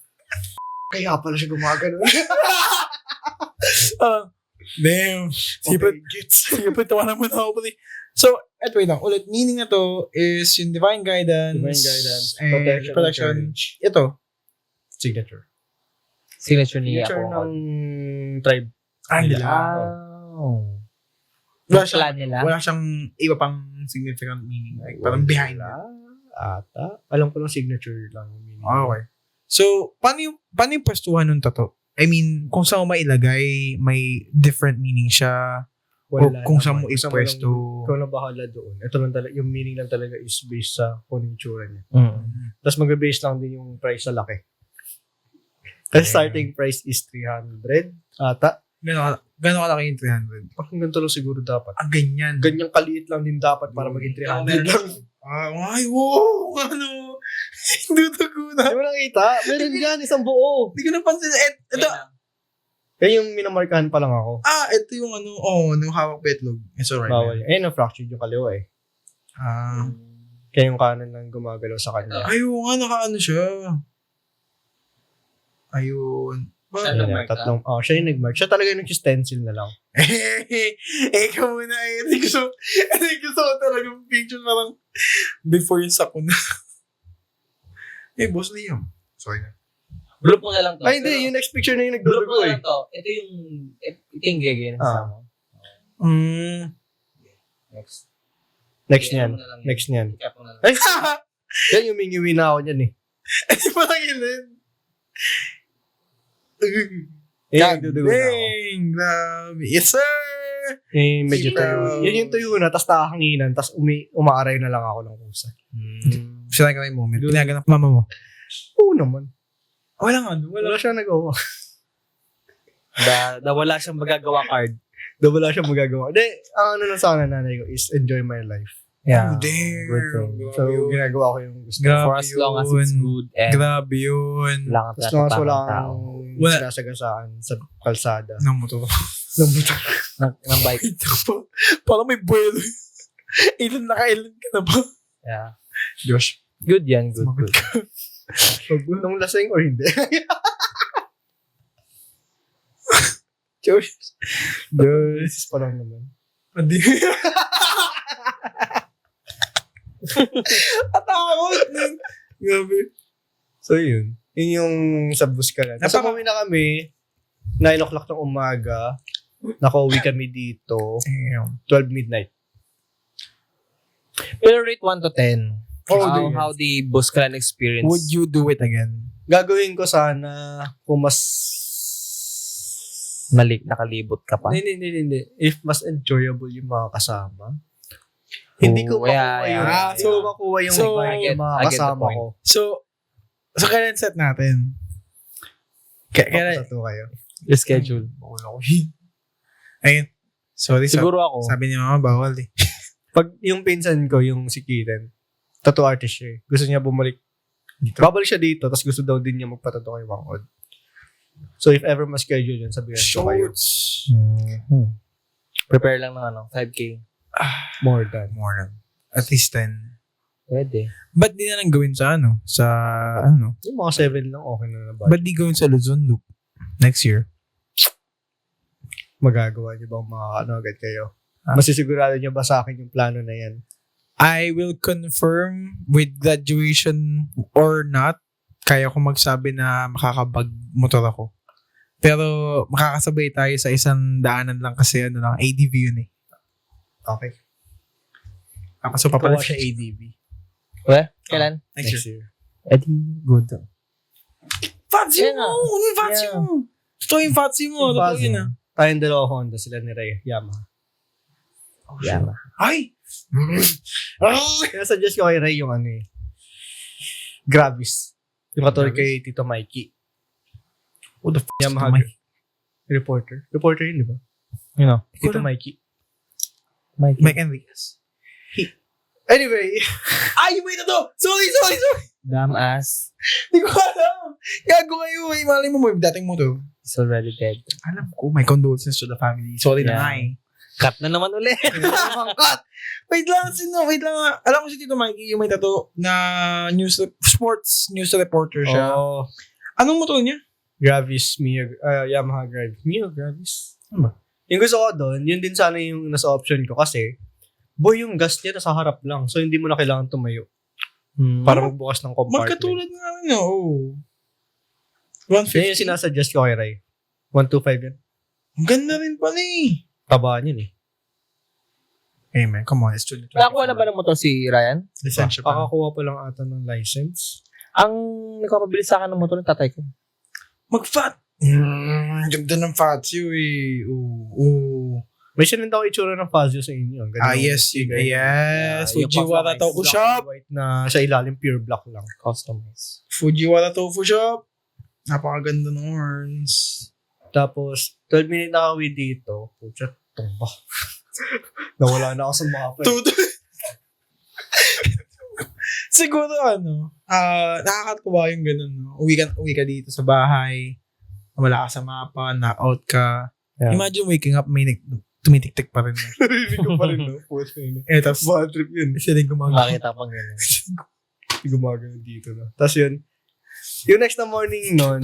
kaya pala siya gumagano. Damn. Okay, gets. Sige, tawanan mo na ako pati. So, wait lang. Ulit, meaning na to is yung divine guidance. Divine guidance, And protection. courage. Ito. Signature. Signature niya Signature ako. ng tribe. Nila. Wow. Wala Wala siyang, nila? wala siyang iba pang significant meaning. Like, parang behind it. Ata. Alam ko lang signature lang yung meaning. Okay. So, paano yung pwestuhan ng tato? I mean, kung saan mo mailagay, may different meaning siya. O kung saan mo ipwesto. Ikaw lang bahala doon. Ito lang talaga, yung meaning lang talaga is based sa kung ano yung tsura niya. Mm. Tapos mag-base lang din yung price sa laki. Kasi starting price is 300 ata. Gano'n kalaki yung 300? Parang ganito lang siguro dapat. Ganyan. Ganyang kaliit lang din dapat para maging 300 lang. Ay, wow! Ano? Dudugo na. Di mo nakita? Meron yan, isang buo. Hindi ko napansin. Ito. Kaya yung minamarkahan pa lang ako. Ito yung ano. Nung hawak petlog. It's alright. Bawal. Ayun ang fractured yung kaliwa eh. Kaya yung kanan lang gumagalaw sa kanya. Ayun nga, nakaano siya. Ayun. Ayun yan, tatlong, siya yung nag-mark. Siya talaga yung nag-stencil na lang. Ikaw muna eh. Hindi ko so talaga yung picture parang before yung sakuna. Boss Liam. Sorry na. Group mo na lang to. Ay, hindi. Yung next picture na yung Group nagdudugo mo na eh. lang to. Ito yung gagawin sa mo. Next. Next niyan. Next niyan. Recap mo na lang. Ay, yan yung mingiwi na ako niyan eh. Hindi pa nagilid. Yan, nagdudugo na ako. Dang, grabe. Yes, sir! Medyo Sitaw. tayo. Yan yung tuyo na, tapos nakakanginan, tapos umaaray na lang ako ng kusa. Sila ka yung moment. Pinaganap mama mo. Oo naman. Walang ano. Wala siya nagawa. Wala siyang magagawa card. Wala siya magagawa. Hindi, ang ano na sana nanay ko is enjoy my life. Yeah. Damn. Good thing. So, ginagawa ko yung gusto. Grabe For as long as it's good and Grabe yun. wala kang As long as wala tinatapang tao. kang Wala. sinasagasaan sa kalsada. Nang motor. Ng buto. Ng bike. Parang may buwelo. Nakailan ka na ba? Yeah. Josh. Good yan. Good. Sumagot Good. Nung lasing or hindi. Josh. This pa lang naman. Hindi. Atakot. Grabe. So, yun. Yun yung sa bus ka na. Tapos Napaka- umuwi na kami. 9 o'clock ng umaga. Nakauwi kami dito. Damn. 12 midnight. Pero rate 1 to 10. Oh, How the bus ka experience? Would you do it again? Gagawin ko sana kung mas... Nakalibot ka pa? Hindi. If mas enjoyable yung mga kasama. Hindi ko makuha yung... yeah. makuha yung So, vibe ng mga I get the kasama point. ko. So kailan set natin? Kailan? Tato kayo. Schedule. Ayun. Sorry, Siguro ako. sabi ni mama, bawal eh. Pag yung pinsan ko, yung si Kitten, tattoo artist siya eh. Gusto niya bumalik dito. Babalik siya dito, tapos gusto daw din niya magpatato kay Wangod. So if ever ma-schedule yun, sabihan ko kayo. Shorts. Prepare lang ng 5K. More than. More than. At least 10. Pwede. Ba't di na lang gawin sa Yung mga 7 lang, okay na na ba? ba't di gawin sa Luzon Loop next year? Magagawa niyo bang mga agad kayo? Masisigurado niyo ba sa akin yung plano na yan? I will confirm with graduation or not. Kaya ko magsabi na makakabag-motor ako. Pero makakasabay tayo sa isang daanan lang kasi ADV yun eh. Okay. So Papalit papalit siya ADV. Kailan? next year. Edi, good. Fancy Yeah. mo! Ano yung fancy Yeah. mo? Totoo yung fancy mo. Totoo yun ah. Tayong dalawa Honda, sila ni Ray, Yamaha. Yeah. Ay! Kaya suggest ko kay Ray yung Gravis. Yung katulad kay Tito Mikey. What the f*** Yamaha. Yamaha. Reporter. Reporter yun, di ba? You know, Tito Mikey. Mike Enriquez. Anyway, Ay, wait na to! Sorry! Damn ass Di ko alam. Gago kayo eh. Malay mo dating mo to. is already dead. Alam ko, my condolences to the family. Sorry na Yeah. nga eh. Cut na naman ulit. Cut! Wait lang. Alam ko si Tito Mikey, yung may tattoo na sports news reporter siya. oh, Anong motor niya? Gravis, Yamaha Gravis. Gravis? Ano ba? Yung gusto ko doon, yun din sana yung nasa option ko kasi, boy, yung gas niya nasa harap lang. So, hindi mo na kailangan tumayo para magbukas ng compartment. Magkatulad nga ano. Oh. Yan 150. yung sinasuggest ko kay Ray. 125 yan. Ang ganda rin pala eh. Tabaan yun eh. Hey man, come on. It's 2020. Nakakuha na ba ng motor si Ryan? Lisensya pa. Kakakuha pa lang ata ng license. Ang nagpapabili sa akin ng motor ng tatay ko. Mag-fat. Ganda ng Fazio eh. Oo. May sinend ako itsura ng Fazio sa inyo. Ganun Ah, yung yes. figure. Yes. yung Fujiwara customized Tofu Black Shop. and white na sa ilalim pure black lang. Customized. Fujiwara Tofu Shop. Napakaganda ng horns. Tapos, 12 minute na kami dito. Pucha, tumba. Nawala na ako sa mapa. Tuto. Siguro nakakatuwa yung ganun, no? Uwi ka dito sa bahay, wala ka sa mapa, knock-out ka. Yeah. Imagine waking up, may tumitik-tik pa rin. Narinig ko pa rin, no? Pucha, no? Tapos, Bad trip yun. isa din gumagawa. Makita pang gano'n. Gumagano dito na. Tapos yun, yung next na morning nun,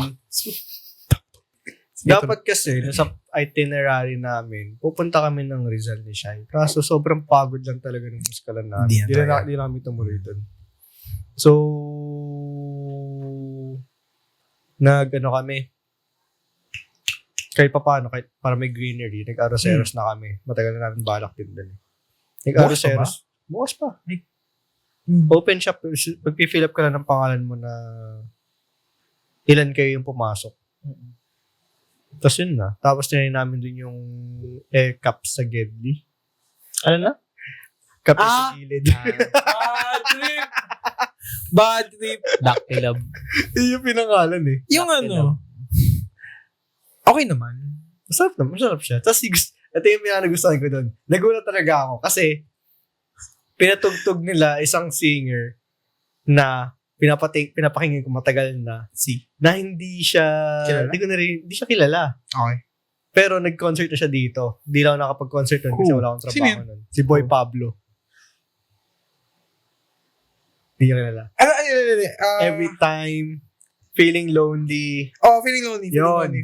dapat kasi, nasa itinerary namin, pupunta kami ng Rizal ni Shai. Kaso sobrang pagod lang talaga ng muskalan namin. Hindi na Hindi namin tumuloy doon. So, kami, kahit paano, kahit para may greenery, nag-Aroseros na kami. Matagal na namin balak din doon. Nag-Aroseros. Bukas pa. Open shop. Pag-fill up ka lang ng pangalan mo na ilan kayo yung pumasok. Tapos yun na. Tapos tinayin namin dun yung air cup sa Gedli. Ano na? Cup sa gilid. Bad trip! Bad trip! Dactylab. Yun yung pinangalan eh. Yung ano, okay naman. Masarap siya. Tapos ito yung pinanagustuhan ko doon. Nagulat talaga ako kasi pinatugtog nila isang singer na pinapakinggan ko matagal na na hindi siya Kilala? hindi siya kilala. Okay. Pero nag-concert na siya dito. Hindi lang ako nakapag-concert doon kasi Who? wala akong Sino trabaho nun. Si Boy Pablo. Hindi niya kilala. Every time, feeling lonely. Feeling lonely.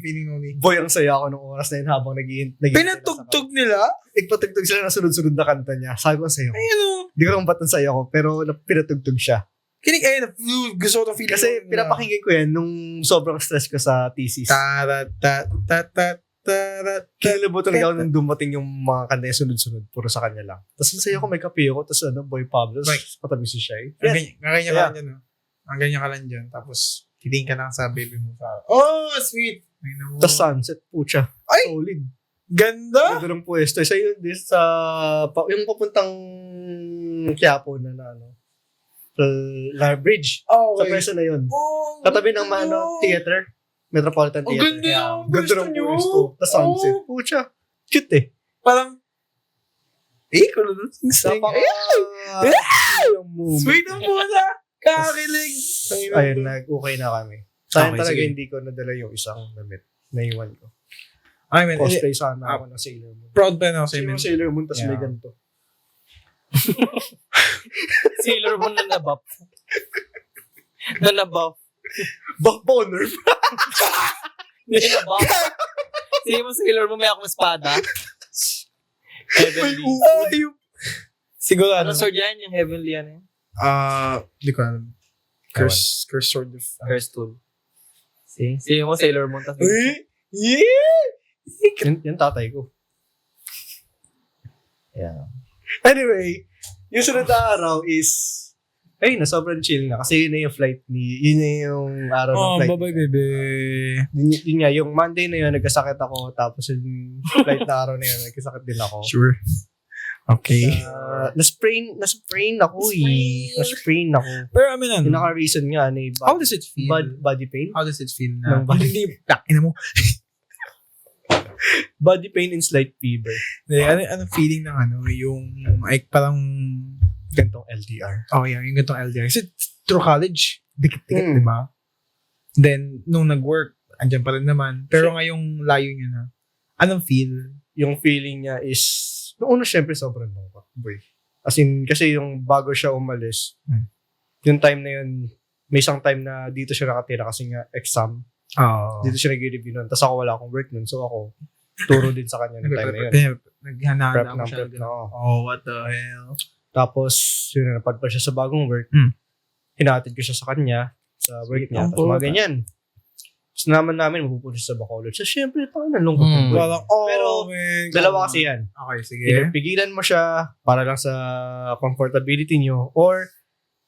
Feeling lonely. Boy, ang saya ako nung oras na yun habang Pinatugtog nila? Nagpatugtog sila ng sunod-sunod na kanta niya. Sabi ko ang saya ko. Ay, ano? Hindi ko kung ba't ang saya ko, pero pinatugtog siya. Gusto ko itong feeling. Kasi pinapakinggan ko yan nung sobrang stress ko sa thesis. Kinalabutan lang ako nung dumating yung mga kanta yung sunod-sunod. Puro sa kanya lang. Tapos ang saya ko, may kape ako. Tapos Boy Pablo. Tapos patabi si Shai. Ang ganyan ka lang dyan, no? Ang ganyan ka lang dyan. Tapos, titingin ka lang sa baby mo. Oh, sweet! Tapos sunset, pucha. Ay! Solid. Ganda! Ganda ng pwesto. Isa yun, yung papuntang Quiapo na Bridge. Oh, Sa pwesto na yun. Oh, Katabi ng ganda. theater. Metropolitan Oh, Theater. ganda yung Ganda pwesto ng nyo. pwesto. Tapos sunset. Oh. Pucha. Cute eh. Parang, kulo nun. Napaka... Sweet ang puta! Kakilig! Ayun, okay na kami. Sayang Okay, talaga sige. hindi ko nadala yung isang damit. Naiwan ko. I mean, Cosplay sana ako ng Sailor Moon. proud pa na ako sa Yung inyo. Sailor Moon, tas Yeah. may ganito. Sailor Moon na nabuff. Na nabuff. Backboner. Hindi nabuff. Sige mo Sailor Moon, may akong espada. Heavenly. Siguro Ano sword yan? Yung heavenly ano yun? Di ko alam. Curse sword of... Curse tool. Sige mo Sailor Moon. Tapos Yeah! Yan tatay ko. yeah. Anyway, yung sunod na araw is, sobrang chill na. Kasi yun na yung flight yun na yung araw ng Oh, flight. bye-bye, baby. Yun nga, yung Monday na yun, nagkasakit ako. Tapos yung flight na araw na yun, nagkasakit din ako. Sure. Okay. Na-sprain ako eh. Na-sprain ako. Pero I mean, Yung naka-reason nga, how does it feel? body pain. How does it feel Ng na? body Hindi, ina mo. Body pain and slight fever. Ano feeling ng yung, like, parang, Gantong LDR. oh yeah, yung ganitong LDR. Kasi through college, dikit-dikit, Mm. di ba? Then, nung nag-work, andyan pa rin naman. Pero ngayong layo niya na, anong feel? Yung feeling niya is, noong una syempre sobrang lungkot, boy. As in, kasi yung bago siya umalis, yung time na yun, may isang time na dito siya nakatira kasi nga exam. Oo. Dito siya nag-review nun. Tapos ako wala akong work nun. So ako, turo din sa kanya ng time na yun. Naghahanda Prep mo ng siya. prep na ako. Oh, what the hell? Tapos, yun, napadpa siya sa bagong work. Hinatid ko siya sa kanya, sa work Sweet niya. ang Tapos mga puta. ganyan. Tapos naman mapupunta siya sa Bacolod. So, syempre, parang nalungkot yung boy. Parang, oh, Pero, man. dalawa kasi yan. Okay, sige. Either pigilan mo siya para lang sa comfortability niyo or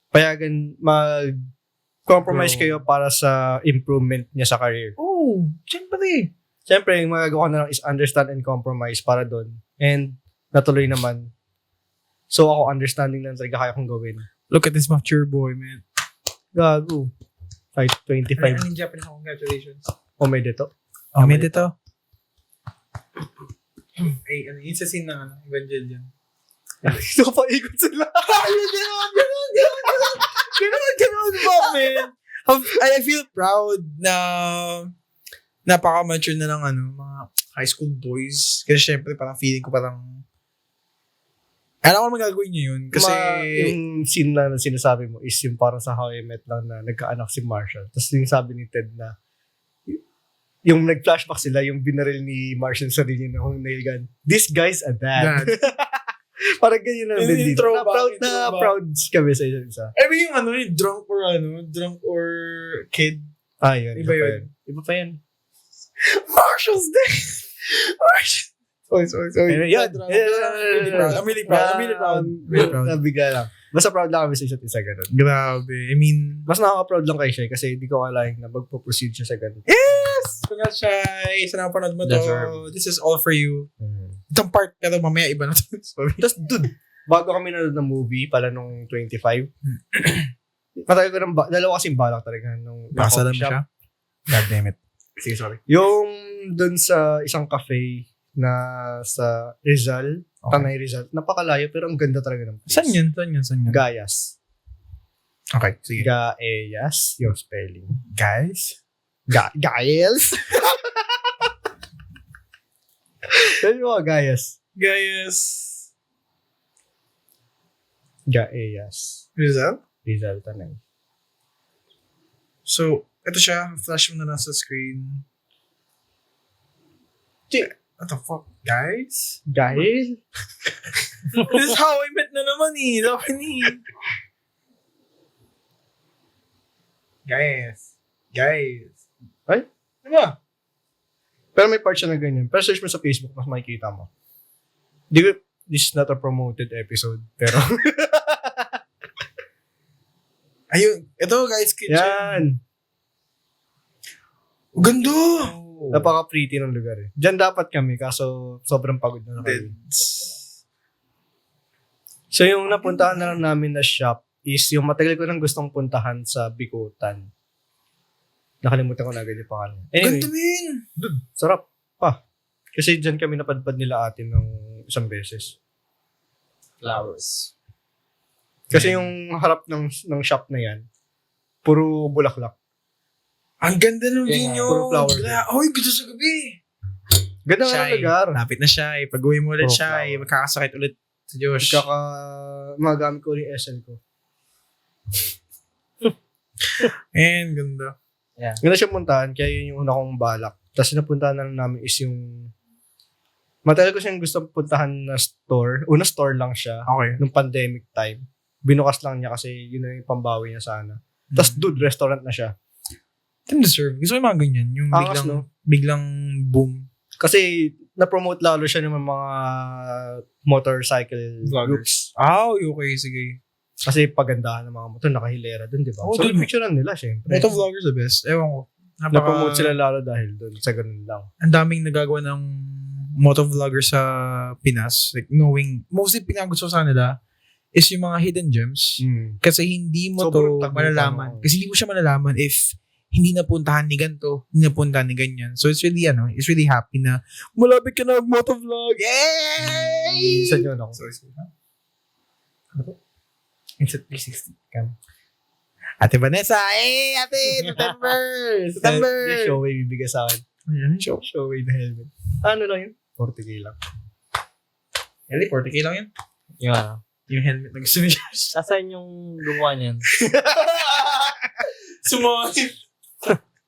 payagan mag-compromise Bro. kayo para sa improvement niya sa career. Oh, syempre. Siyempre, yung magagawa ko na lang is understand and compromise para doon. And natuloy naman. So ako, understanding lang talaga kaya kong gawin. Look at this mature boy, man. Gago. Kahit 25. Ano yung Japanese? Congratulations. O may dito. Oh, may dito. Ay, yung sa scene ng Evangelion. Ito pa ikot sila. Ganun ba, man? I feel proud na napaka-mature na ng mga high school boys. Kasi syempre, parang feeling ko parang alam ko magagawin niyo yun. Kasi yung scene na sinasabi mo is yung parang sa How I Met lang na nagkaanak si Marshall. Tapos yung sabi ni Ted na yung nag-flashback sila, yung binaril ni Marshall sa sarili na kung nail gun. This guy's a dad. Parang ganyan lang Yung din dito. throwback, Proud yung na throwback. proud kami sa isa't isa. I mean, yung drunk or kid. Ah, yun. Iba yun. Iba pa yan. Marshall's dead. Marshall. Sorry. Ayun, yan. I'm really proud. Nabigla lang. Basta proud lang kami sa isa't isa ganun. Grabe. I mean, Mas nakaka-proud lang kay Shai kasi hindi ko akalain na magpo-proceed siya sa ganun. yes! Congrats, Shai. Sa napanood mo to. Deserve. This is all for you. Itong part, pero mamaya iba na to. Sorry. Tapos, dude, bago kami nanood ng movie, pala nung 25, matagal ko ng dalawa kasing balak talaga nung Basa lang coffee shop. siya. God damn it. Sige, sorry. Yung dun sa isang cafe na sa Rizal, Okay. Tanay Rizal, napakalayo pero ang ganda talaga ng place. Saan yun? Gayas. Okay, sige. Gayas, yung spelling. Guys? Gayas? Sabi mo, Gayas. Guys. Gayas. Rizal? Rizal, Tanay. So, ito siya. Flash mo na lang sa screen. What the fuck? Guys? Gayas? This is how I met na naman eh. Laki ni. Guys. Ay? Diba? Pero may part siya na ganyan. Pero search mo sa Facebook, mas makikita mo. This is not a promoted episode, pero Ayun. Ito guys, kitchen. yan. Ganda! Napaka-pretty ng lugar eh. Diyan dapat kami, kaso sobrang pagod na kami. So yung napuntahan na lang namin na shop is yung matagal ko nang gustong puntahan sa Bikutan. Nakalimutan ko na agad yung pangalan. Anyway, Ganda min! sarap pa. Kasi dyan kami napadpad nila atin ng isang beses. Flowers. Kasi yung harap ng shop na yan, puro bulaklak. Ang ganda ng Yeah, view nyo. puro flower Oy, ganda sa gabi. Ganda nga ng lugar. Lapit na siya eh. Pag-uwi mo ulit Puro siya eh. flower. Magkakasakit ulit sa Josh. Magamit ko ulit yung SL ko. And ganda. Ganda siya puntahan, kaya yun yung una kong balak. Tapos napuntahan na lang namin is yung matagal ko siyang gusto puntahan na store. Una store lang siya. Okay. Nung pandemic time. Binukas lang niya kasi yun na yung pambawi niya sana. Tapos dude, restaurant na siya. Deserve. Gusto ko yung mga ganyan. Yung Angas, biglang boom. Kasi na-promote lalo siya ng mga motorcycle Vloggers. groups. Okay. Sige. Kasi pagandahan ng mga motor, nakahilera dun, di ba? Oh, So, dude. picturean nila, syempre. Moto vloggers the best. Ewan ko. Na-promote sila lalo dahil dun, sa ganun lang. Ang daming nagagawa ng moto vlogger sa Pinas. Like knowing, mostly pinagusto sa nila is yung mga hidden gems. Kasi hindi mo Sobrang to tagumpay malalaman. mo. Kasi hindi mo siya malalaman if hindi napuntahan ni ganito, hindi napuntahan ni ganyan. So it's really, it's really happy na malapit ka na mag-motovlog. Yay! Saan yun ako? Sorry. Ano po? It's at 360. Come. Ate Vanessa! Ate! September! September! Yung Showway bibigay sa akin. Ayan, show. Showway na helmet. Ano lang yun? 40k lang. Hindi, 40k lang yun. Yung helmet na gusto niya. Asan yung gumawa niyan? Sumakit.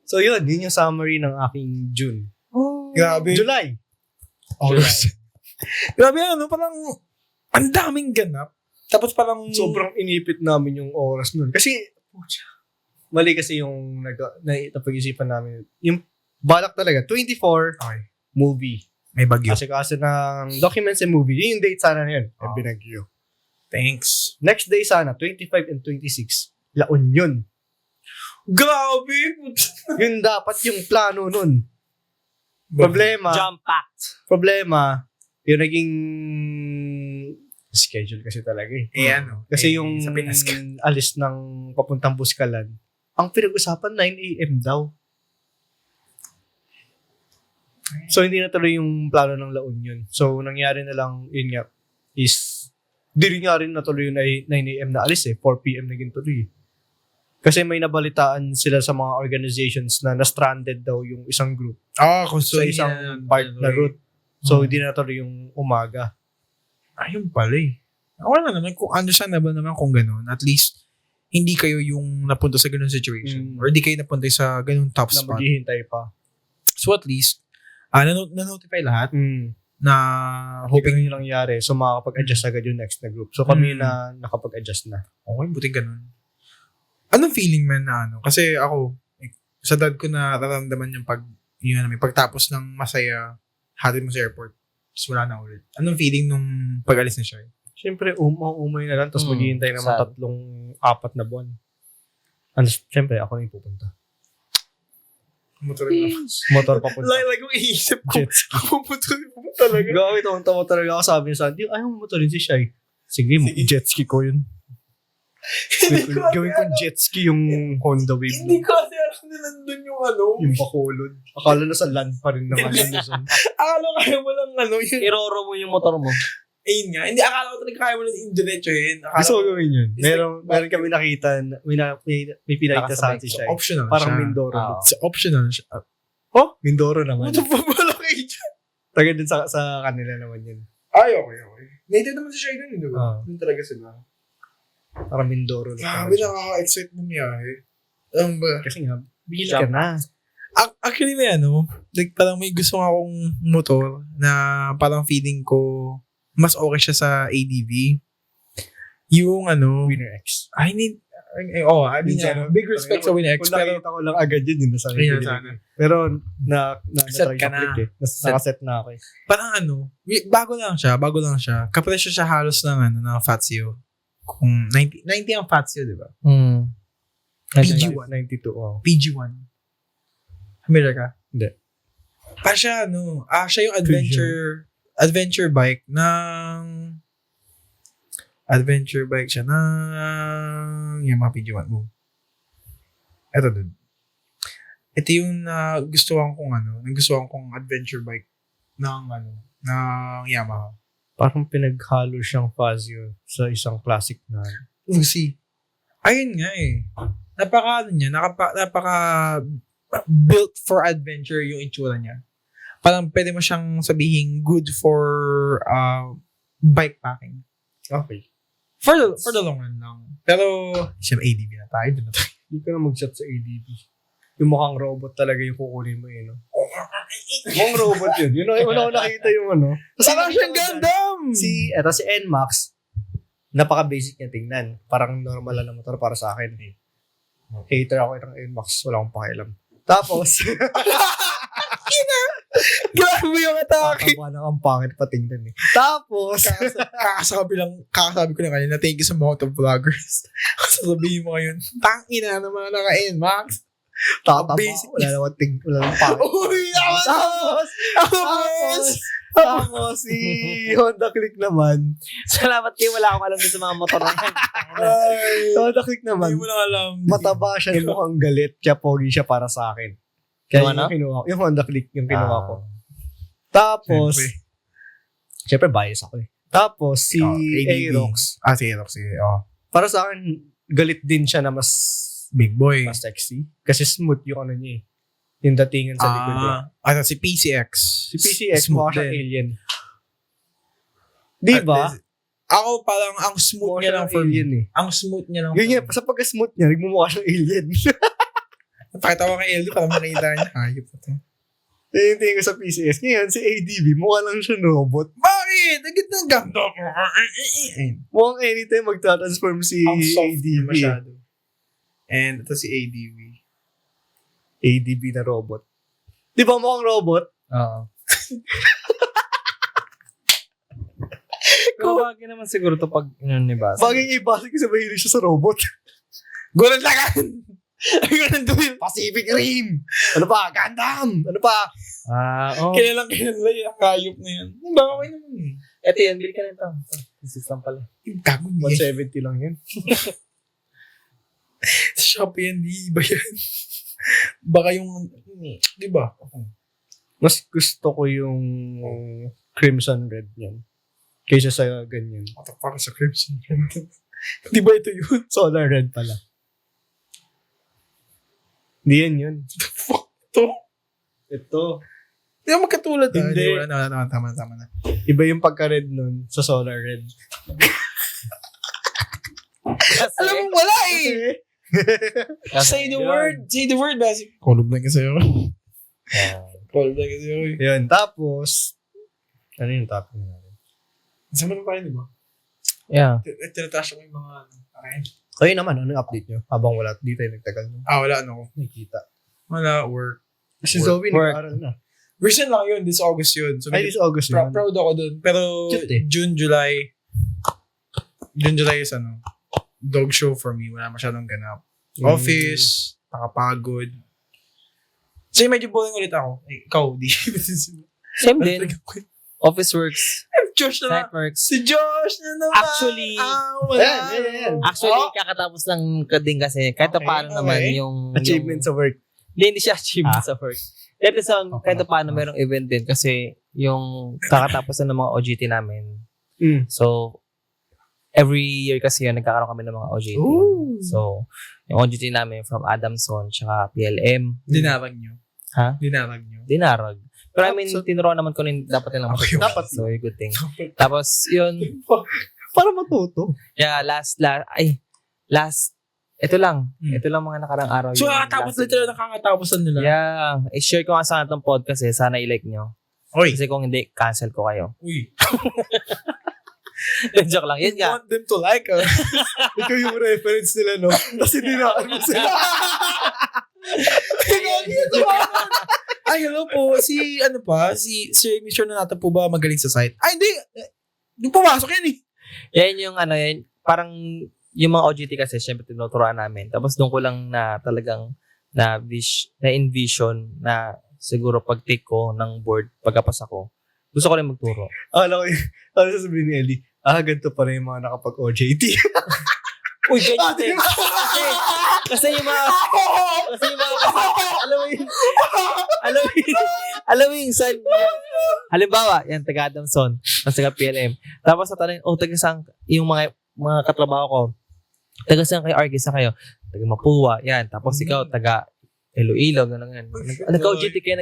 So yun yung summary ng aking June. Grabe. July. August. Grabe, parang ang daming ganap. Tapos parang Sobrang inipit namin yung oras nun. Kasi, mali kasi yung napag-isipan namin. Yung balak talaga, 24 Okay. movie. May bagyo. Kasi ng documents and movie. Yun yung date sana na yun. Oh. Binagyo. Thanks. Next day sana, 25 and 26. La Union. Grabe! Yun dapat yung plano nun. Problema, yung naging schedule kasi talaga eh. Kasi yung sa Pinas ka. alis ng papuntang Buskalan, ang pinag-usapan 9 a.m. daw. So, hindi na tuloy yung plano ng La Union. So, nangyari na lang, yun nga, is, di rin nga rin natuloy yung 9 a.m. na alis eh. 4 p.m. naging tuloy. Kasi may nabalitaan sila sa mga organizations na na-stranded daw yung isang group sa isang part na route. So, hindi na tuloy yung umaga. Ayun pala eh. Wala naman, kung understandable naman kung gano'n. At least, hindi kayo yung napunta sa gano'n situation. Or di kayo napunta sa gano'n top Na spot. maghihintay pa. So at least, na-notify lahat na Hoping hoping yun lang nangyari. So, makakapag-adjust agad yung next na group. So, kami na nakapag-adjust na. okay, buting ganun. Anong feeling man na Kasi ako, sa dad ko na nararamdaman yung may pagtapos ng masaya, hatid mo sa airport, tapos wala na ulit. Anong feeling nung pag-alis na siya? Siyempre, umay na lang. Tapos maghihintay naman sad. 4 na buwan. And siyempre, ako na yung pupunta. Motor papunta. Like kung iisip ko, Jets. pupunta talaga. Gawin tawa talaga ako, sabi niya sa akin, ayaw mo motorin si Shai. Sige, jet ski ko yun. Gawin kong jet ski yung Honda Wave. Hindi ko kasi alam na nandun yung Yung Bacolod. Akala na sa land pa rin naman yun. Akala kaya mo lang yun. Iroro mo yung motor mo. Ayun nga. Hindi, akala ko talaga kaya mo lang indiretsohin. Gusto ko gawin yun. It's Meron kami nakita, may pinakita sa akin si Shai. Optional Parang siya. Mindoro. It's optional siya. Mindoro naman. Ano pa pala kayo dyan? Taga din sa kanila naman yun. Ay, okay. Native naman si Shai dun, di ba? Ah. Dun talaga sila. Parang Mindoro. Grabe, nakaka-excite mo niyahe. Ano ba? Kasi nga, bili ka na. Actually, may like parang may gusto nga akong motor na parang feeling ko mas okay siya sa ADV. Yung Winner X. I mean, big respect sa Winner X. Kung nakita ko lang agad yun, yun nasa Kaya sana. Pero, na-try ka ko na. click eh. Nakaset na ako eh. Parang bago lang siya. Kapresyo siya halos ng Fazio. Kung 90 ang Fazio, di ba? PG1. 92, oh. PG1. Familiar ka? Hindi. Parang siya, siya yung adventure bike siya ng Yamaha PG1. Ito dun. Ito yung gustuhan kong adventure bike ng Yamaha. Parang pinaghalo siyang Fazio sa isang classic na. Lucy. Ayun nga eh. Napaka built for adventure yung itsura niya. Parang pwede mo siyang sabihin good for bike packing. Okay. For the long run lang. Pero, siyempre ADV na tayo. Doon na tayo. Hindi ka na mag-shot sa ADB. Yung mukhang robot talaga yung kukunin mo eh, no? Mukhang robot yun. Yun ang una ko nakita yung Saka siyang Gundam! Eto si NMAX, napaka-basic niya tingnan. Parang normal lang na motor para sa akin eh. Hater ako ng NMAX. Wala akong pakialam. Tapos, Grabe yung atake! ang pangit patingnan eh. Tapos, Kakasabi ko lang kanina, thank you sa motovloggers. Sasabihin mo ngayon, tangina naman naka-NMAX. tataba. Basic. Wala naman pangit. Uy! Tapos! Tapos si Honda Click naman. Salamat kayo, wala akong alam din sa mga motor na yan. Ay, Honda Click naman. hindi mo lang alam. Mataba siya, mukhang galit. Kaya pogi siya para sa akin. Yung Kaya yung ano? kinuha ko. Yung Honda Click, yung kinuha ko. Ah. Tapos, syempre bias ako eh. Tapos, si ADV. Aerox. Si Aerox. Para sa akin, galit din siya na mas Big boy. sexy. Kasi smooth yung ano niya eh. Yung datingan sa likod niya. Si PCX. Si PCX, Smooth mukha siyang din. alien. Di ba? Ako parang ang smooth Mukha niya lang for me. alien eh. Ang smooth niya lang. Yun nga, sa pagka-smooth niya, nagmumukha siyang alien. Pakita ko kay LD para makita niya. Ayop na to. Yun yung tingin ko sa PCX. Ngayon, si ADV, mukha lang siya robot. Bakit? Agad ng ganda ko. Mukhang anytime magta-transform si Ang soft ADV. masyado. And ito si ADV. ADV na robot. Di ba mukhang robot? Oo. Pero bagay naman siguro to pag yun ni Bas. Bagay ibasa kasi mahilig siya sa robot. Gulat lagan! Ang ganun doon. Pacific Rim! Ano pa? Gundam! Ano pa? Kailan yung hayop na yan. Ang baka kayo naman eh. Eto yan, bili ka na ito. This is lang pala. Yung gago niya. 170 lang yun. Shopee yan, di ba yan? Baka yung, di ba? Mas gusto ko yung Crimson Red yan. Kaysa sa ganyan. Matak para sa Crimson Red. Di ba ito yun? Solar Red pala. Hindi yan yun. Fuck to. Ito. Di ba magkatulad? Hindi. Wala na. Tama na. Iba yung pagka-red nun sa Solar Red. Alam mo, wala eh. Say the word. Say the word, Basi. Kolog lang kasi ako. Kolog lang kasi ako eh. Yun. Tapos, ano yung topic natin? Sama na tayo, di ba? Yeah. Tinatrash ko yung mga okay. Kayo naman, ano yung update nyo? Habang wala, di tayo nagtagal. Wala ano. Nakikita. Wala, work. Si Zoe, Work. nag-aaral na. Recent lang yun, this August yun. So, Ay, this August yun. proud ako dun. Pero, Cute eh. June, July is ano, dog show for me. Wala masyadong ganap. Office, nakapagod. So, medyo boring ulit ako. Eh, ikaw, di. Same din. Office works, Josh na night works. Si Josh na naman. Actually, wala. Ayan. Actually, kakatapos lang ka din kasi kahit Okay, paano naman yung... Achievement sa work. Hindi siya achievement sa work. Kahit paano merong event din kasi yung kakatapos na ng mga OJT namin. So, every year kasi yun, nagkakaroon kami ng mga OJT. Ooh. So, yung OJT namin from Adamson tsaka PLM. Dinarag nyo. Ha? Dinarag nyo. Dinarag. Pero I mean, So- tinuruan naman ko rin dapat nilang Okay, matutunan. dapat. So, good thing. Tapos, yun. Para matuto. Yeah, ito lang. Ito lang mga nakarang araw. So, yung nakakatapos last- literal, nakakataposan nila. Yeah. I-share ko nga sana itong podcast eh. Sana i-like nyo. Oy. Kasi kung hindi, cancel ko kayo. Uy. Joke lang. Yun You nga. want them to like us. Ikaw yung reference nila, no? Tapos hindi na mo sila. Ay, hello po. Si Sir Mr. Nanata po ba magaling sa site? Ay, hindi. Yung pumasok yan eh. Yan yung ano yan. Parang yung mga OJT kasi syempre tinuturuan namin. Tapos doon ko lang na talagang na-envision na siguro pag-take ko ng board pagkapasa ko. Gusto ko rin magturo. Alam ko yun. Ano sasabihin ni Ellie? Ganito pa rin yung mga nakapag-OJT. Uy, ganyan din. Kasi yung mga alam mo yung saan, halimbawa, yan, taga Adamson, tapos taga PLM. Tapos natanong, taga saan, yung mga katrabaho ko, taga saan kayo, Argis, saan kayo? Taga Mapua, yan. Tapos ikaw, taga Iloilo, gano'n yan. Nagka-OJT kayo,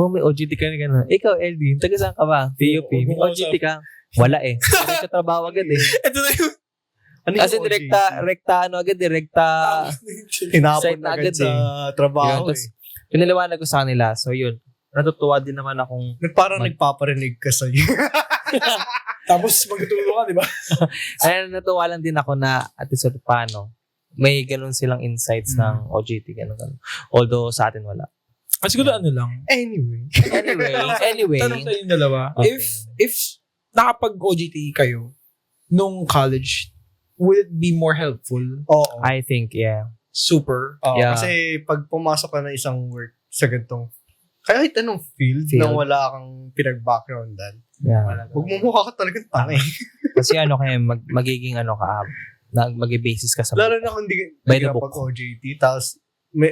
may OJT ka na gano'n. Ikaw, LD, taga saan ka ba? PUP, may OJT ka? Wala eh. Nagkatrabaho agad eh. Ito na yun. Ano yung Kasi OJT? direkta Tinapon site na agad agad sa Yun, trabaho tapos, eh. pinaliwanag ko sa kanila. So yun, natutuwa din naman akong Parang nagpaparinig ka sa'yo. Tapos magtutulong ka, di ba? ay natuwa lang din ako na at least paano may ganun silang insights ng OJT ganun. Although sa atin wala. Siguro ano lang. Anyway. Anyway. Tanong sa yung dalawa. Okay. If nakapag-OJT kayo nung college, would it be more helpful? Oo. I think, yeah. Super. Oo, Yeah. Kasi pag pumasok ka na isang work sa gantong Kahit anong field, Field. na wala kang pinag-backgroundan, Yeah. huwag mo mukha ka talagang tanga eh. Kasi magiging mag-basis ka sa Lalo na kung hindi By the ka book. pag-OJT, tapos,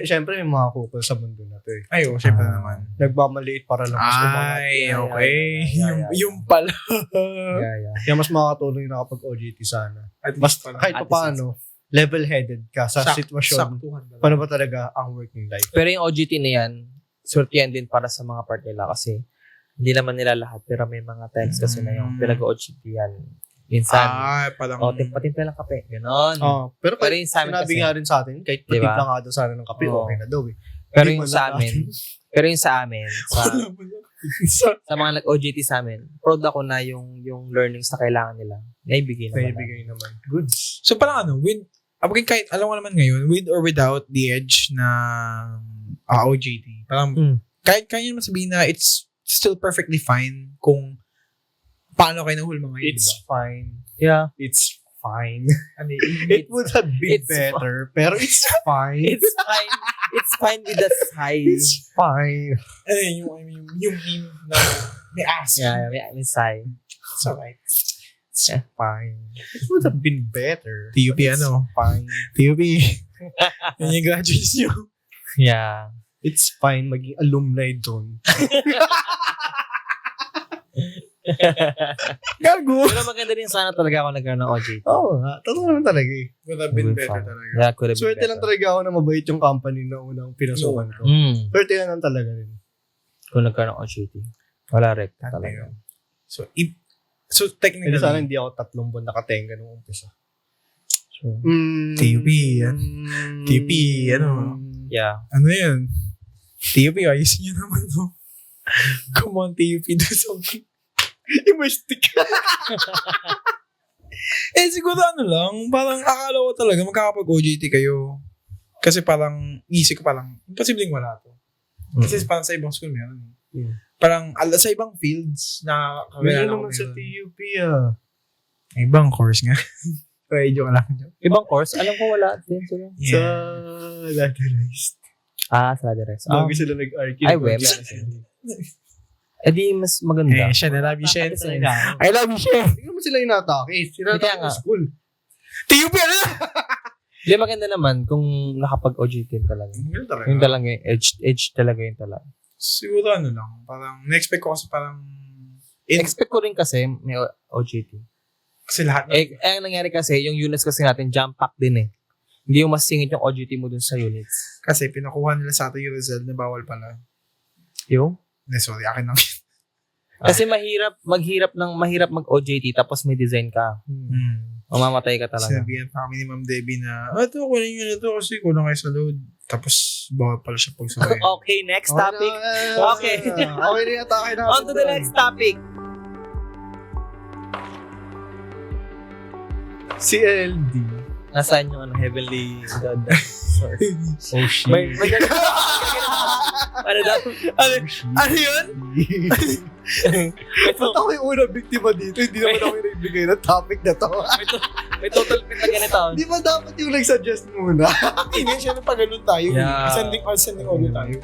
syempre may mga couple sa mundo na to eh. Ay, syempre naman. Nagmamaliit para lang mas umangat. Ay, Yeah, okay. yeah. Yung pala. Yeah. Kaya mas makakatulong na kapag OJT sana. At Mas least pala. kahit At pa paano, level-headed ka sa sitwasyon. Saktuhan talaga. Paano ba talaga ang working life? Pero yung OJT na yan, swertihan din para sa mga part nila kasi hindi naman nila lahat pero may mga times kasi na yung pinag-OJT yan. Minsan, Parang... timpa-timpa lang kape. Ganon. Pero Pero yung sa amin sinabi kasi, nga rin sa atin, kahit Diba? patimpla nga daw sana ng kape, Oo. okay na daw eh. pero Hindi yung man sa lang amin, sa mga nag-OJT sa amin, proud ako na yung learnings na kailangan nila, naibigay naman. Naibigay naman. Goods. So parang kahit alam ko naman ngayon, with or without the edge na OJT, parang kahit kaya naman sabihin na it's still perfectly fine kung paano kayo nahulma ngayon, It's diba? fine. Yeah. It's fine. Ano, It would have been It's better, pero it's fine. It's fine. It's fine with the size. It's fine. ano yun, yung meme na may ass. Yeah, may size. It's alright. It's fine. It would have been better. TUP but it's ano? Fine. TUP. Yan yung graduates nyo. Yeah. It's fine maging alumni doon. Gago. Pero maganda din sana talaga ako nagkaroon ng OJT. Oo nga. Totoo naman talaga eh. Would have been Would be better fun. talaga. Yeah, could have been Swerte lang better. talaga ako na mabait yung company na unang pinasukan ko. Swerte lang talaga rin. Kung nagkaroon ng OJT. Wala rekta Ano talaga. yun? So technically, Hindi sana hindi ako 3 buwan nakatenga nung umpisa. So, TUP, yan. TUP, ano? yeah. ano yun? TUP, ayusin nyo naman, no? Come on, TUP, do something. Yung may stick. Siguro lang, parang akala ko talaga magkakapag-OJT kayo. Kasi parang, isip ko parang, imposibleng wala to. Kasi parang sa ibang school meron. Hmm. Parang, sa ibang fields na Meron naman sa TUP ah. Ibang course nga. Okay, joke lang. Ibang course, alam ko wala din sila. Sa ladderized. Sa Ladderized. Lagi sila nag-argue. Ay, web. Di mas maganda. Siya, I love you, Shen. Ano sila? I love you, Shen. Hindi naman sila inatake. Sila Kaya nga. na school. TUP, ano na? Di maganda naman kung nakapag-OJT talaga. Yung talaga yung edge talaga yung talaga. Siguro lang. Parang, na-expect ko kasi parang, Expect ko rin kasi may OJT. kasi lahat na, Ang nangyari kasi, yung units kasi natin, jump pack din eh. Hindi yung mas singit yung OJT mo dun sa units. kasi pinakuha nila sa atin yung result na bawal pala. Yung? Sorry, akin lang. Kasi mahirap mag-OJT tapos may design ka. Mamamatay ka talaga. Sinabihan pa kami ni Ma'am Debbie na, ito, kunin nyo na ito kasi kulang kayo sa load. Tapos, bawal pala siya pagsakay. Okay, next topic. Okay. Okay na atake na. On to the next topic. Si LD. Nasaan yung Heavenly God? Sorry. Oh shit. May ganito. Ano daw? Ano yun? Ba't ako yung unang biktima dito? Hindi naman ako yung nagbigay ng topic na to. May total pit na ganito. Di ba dapat yung nag-suggest muna? Hindi siya na pag ganun tayo. Yeah. Sending all tayo.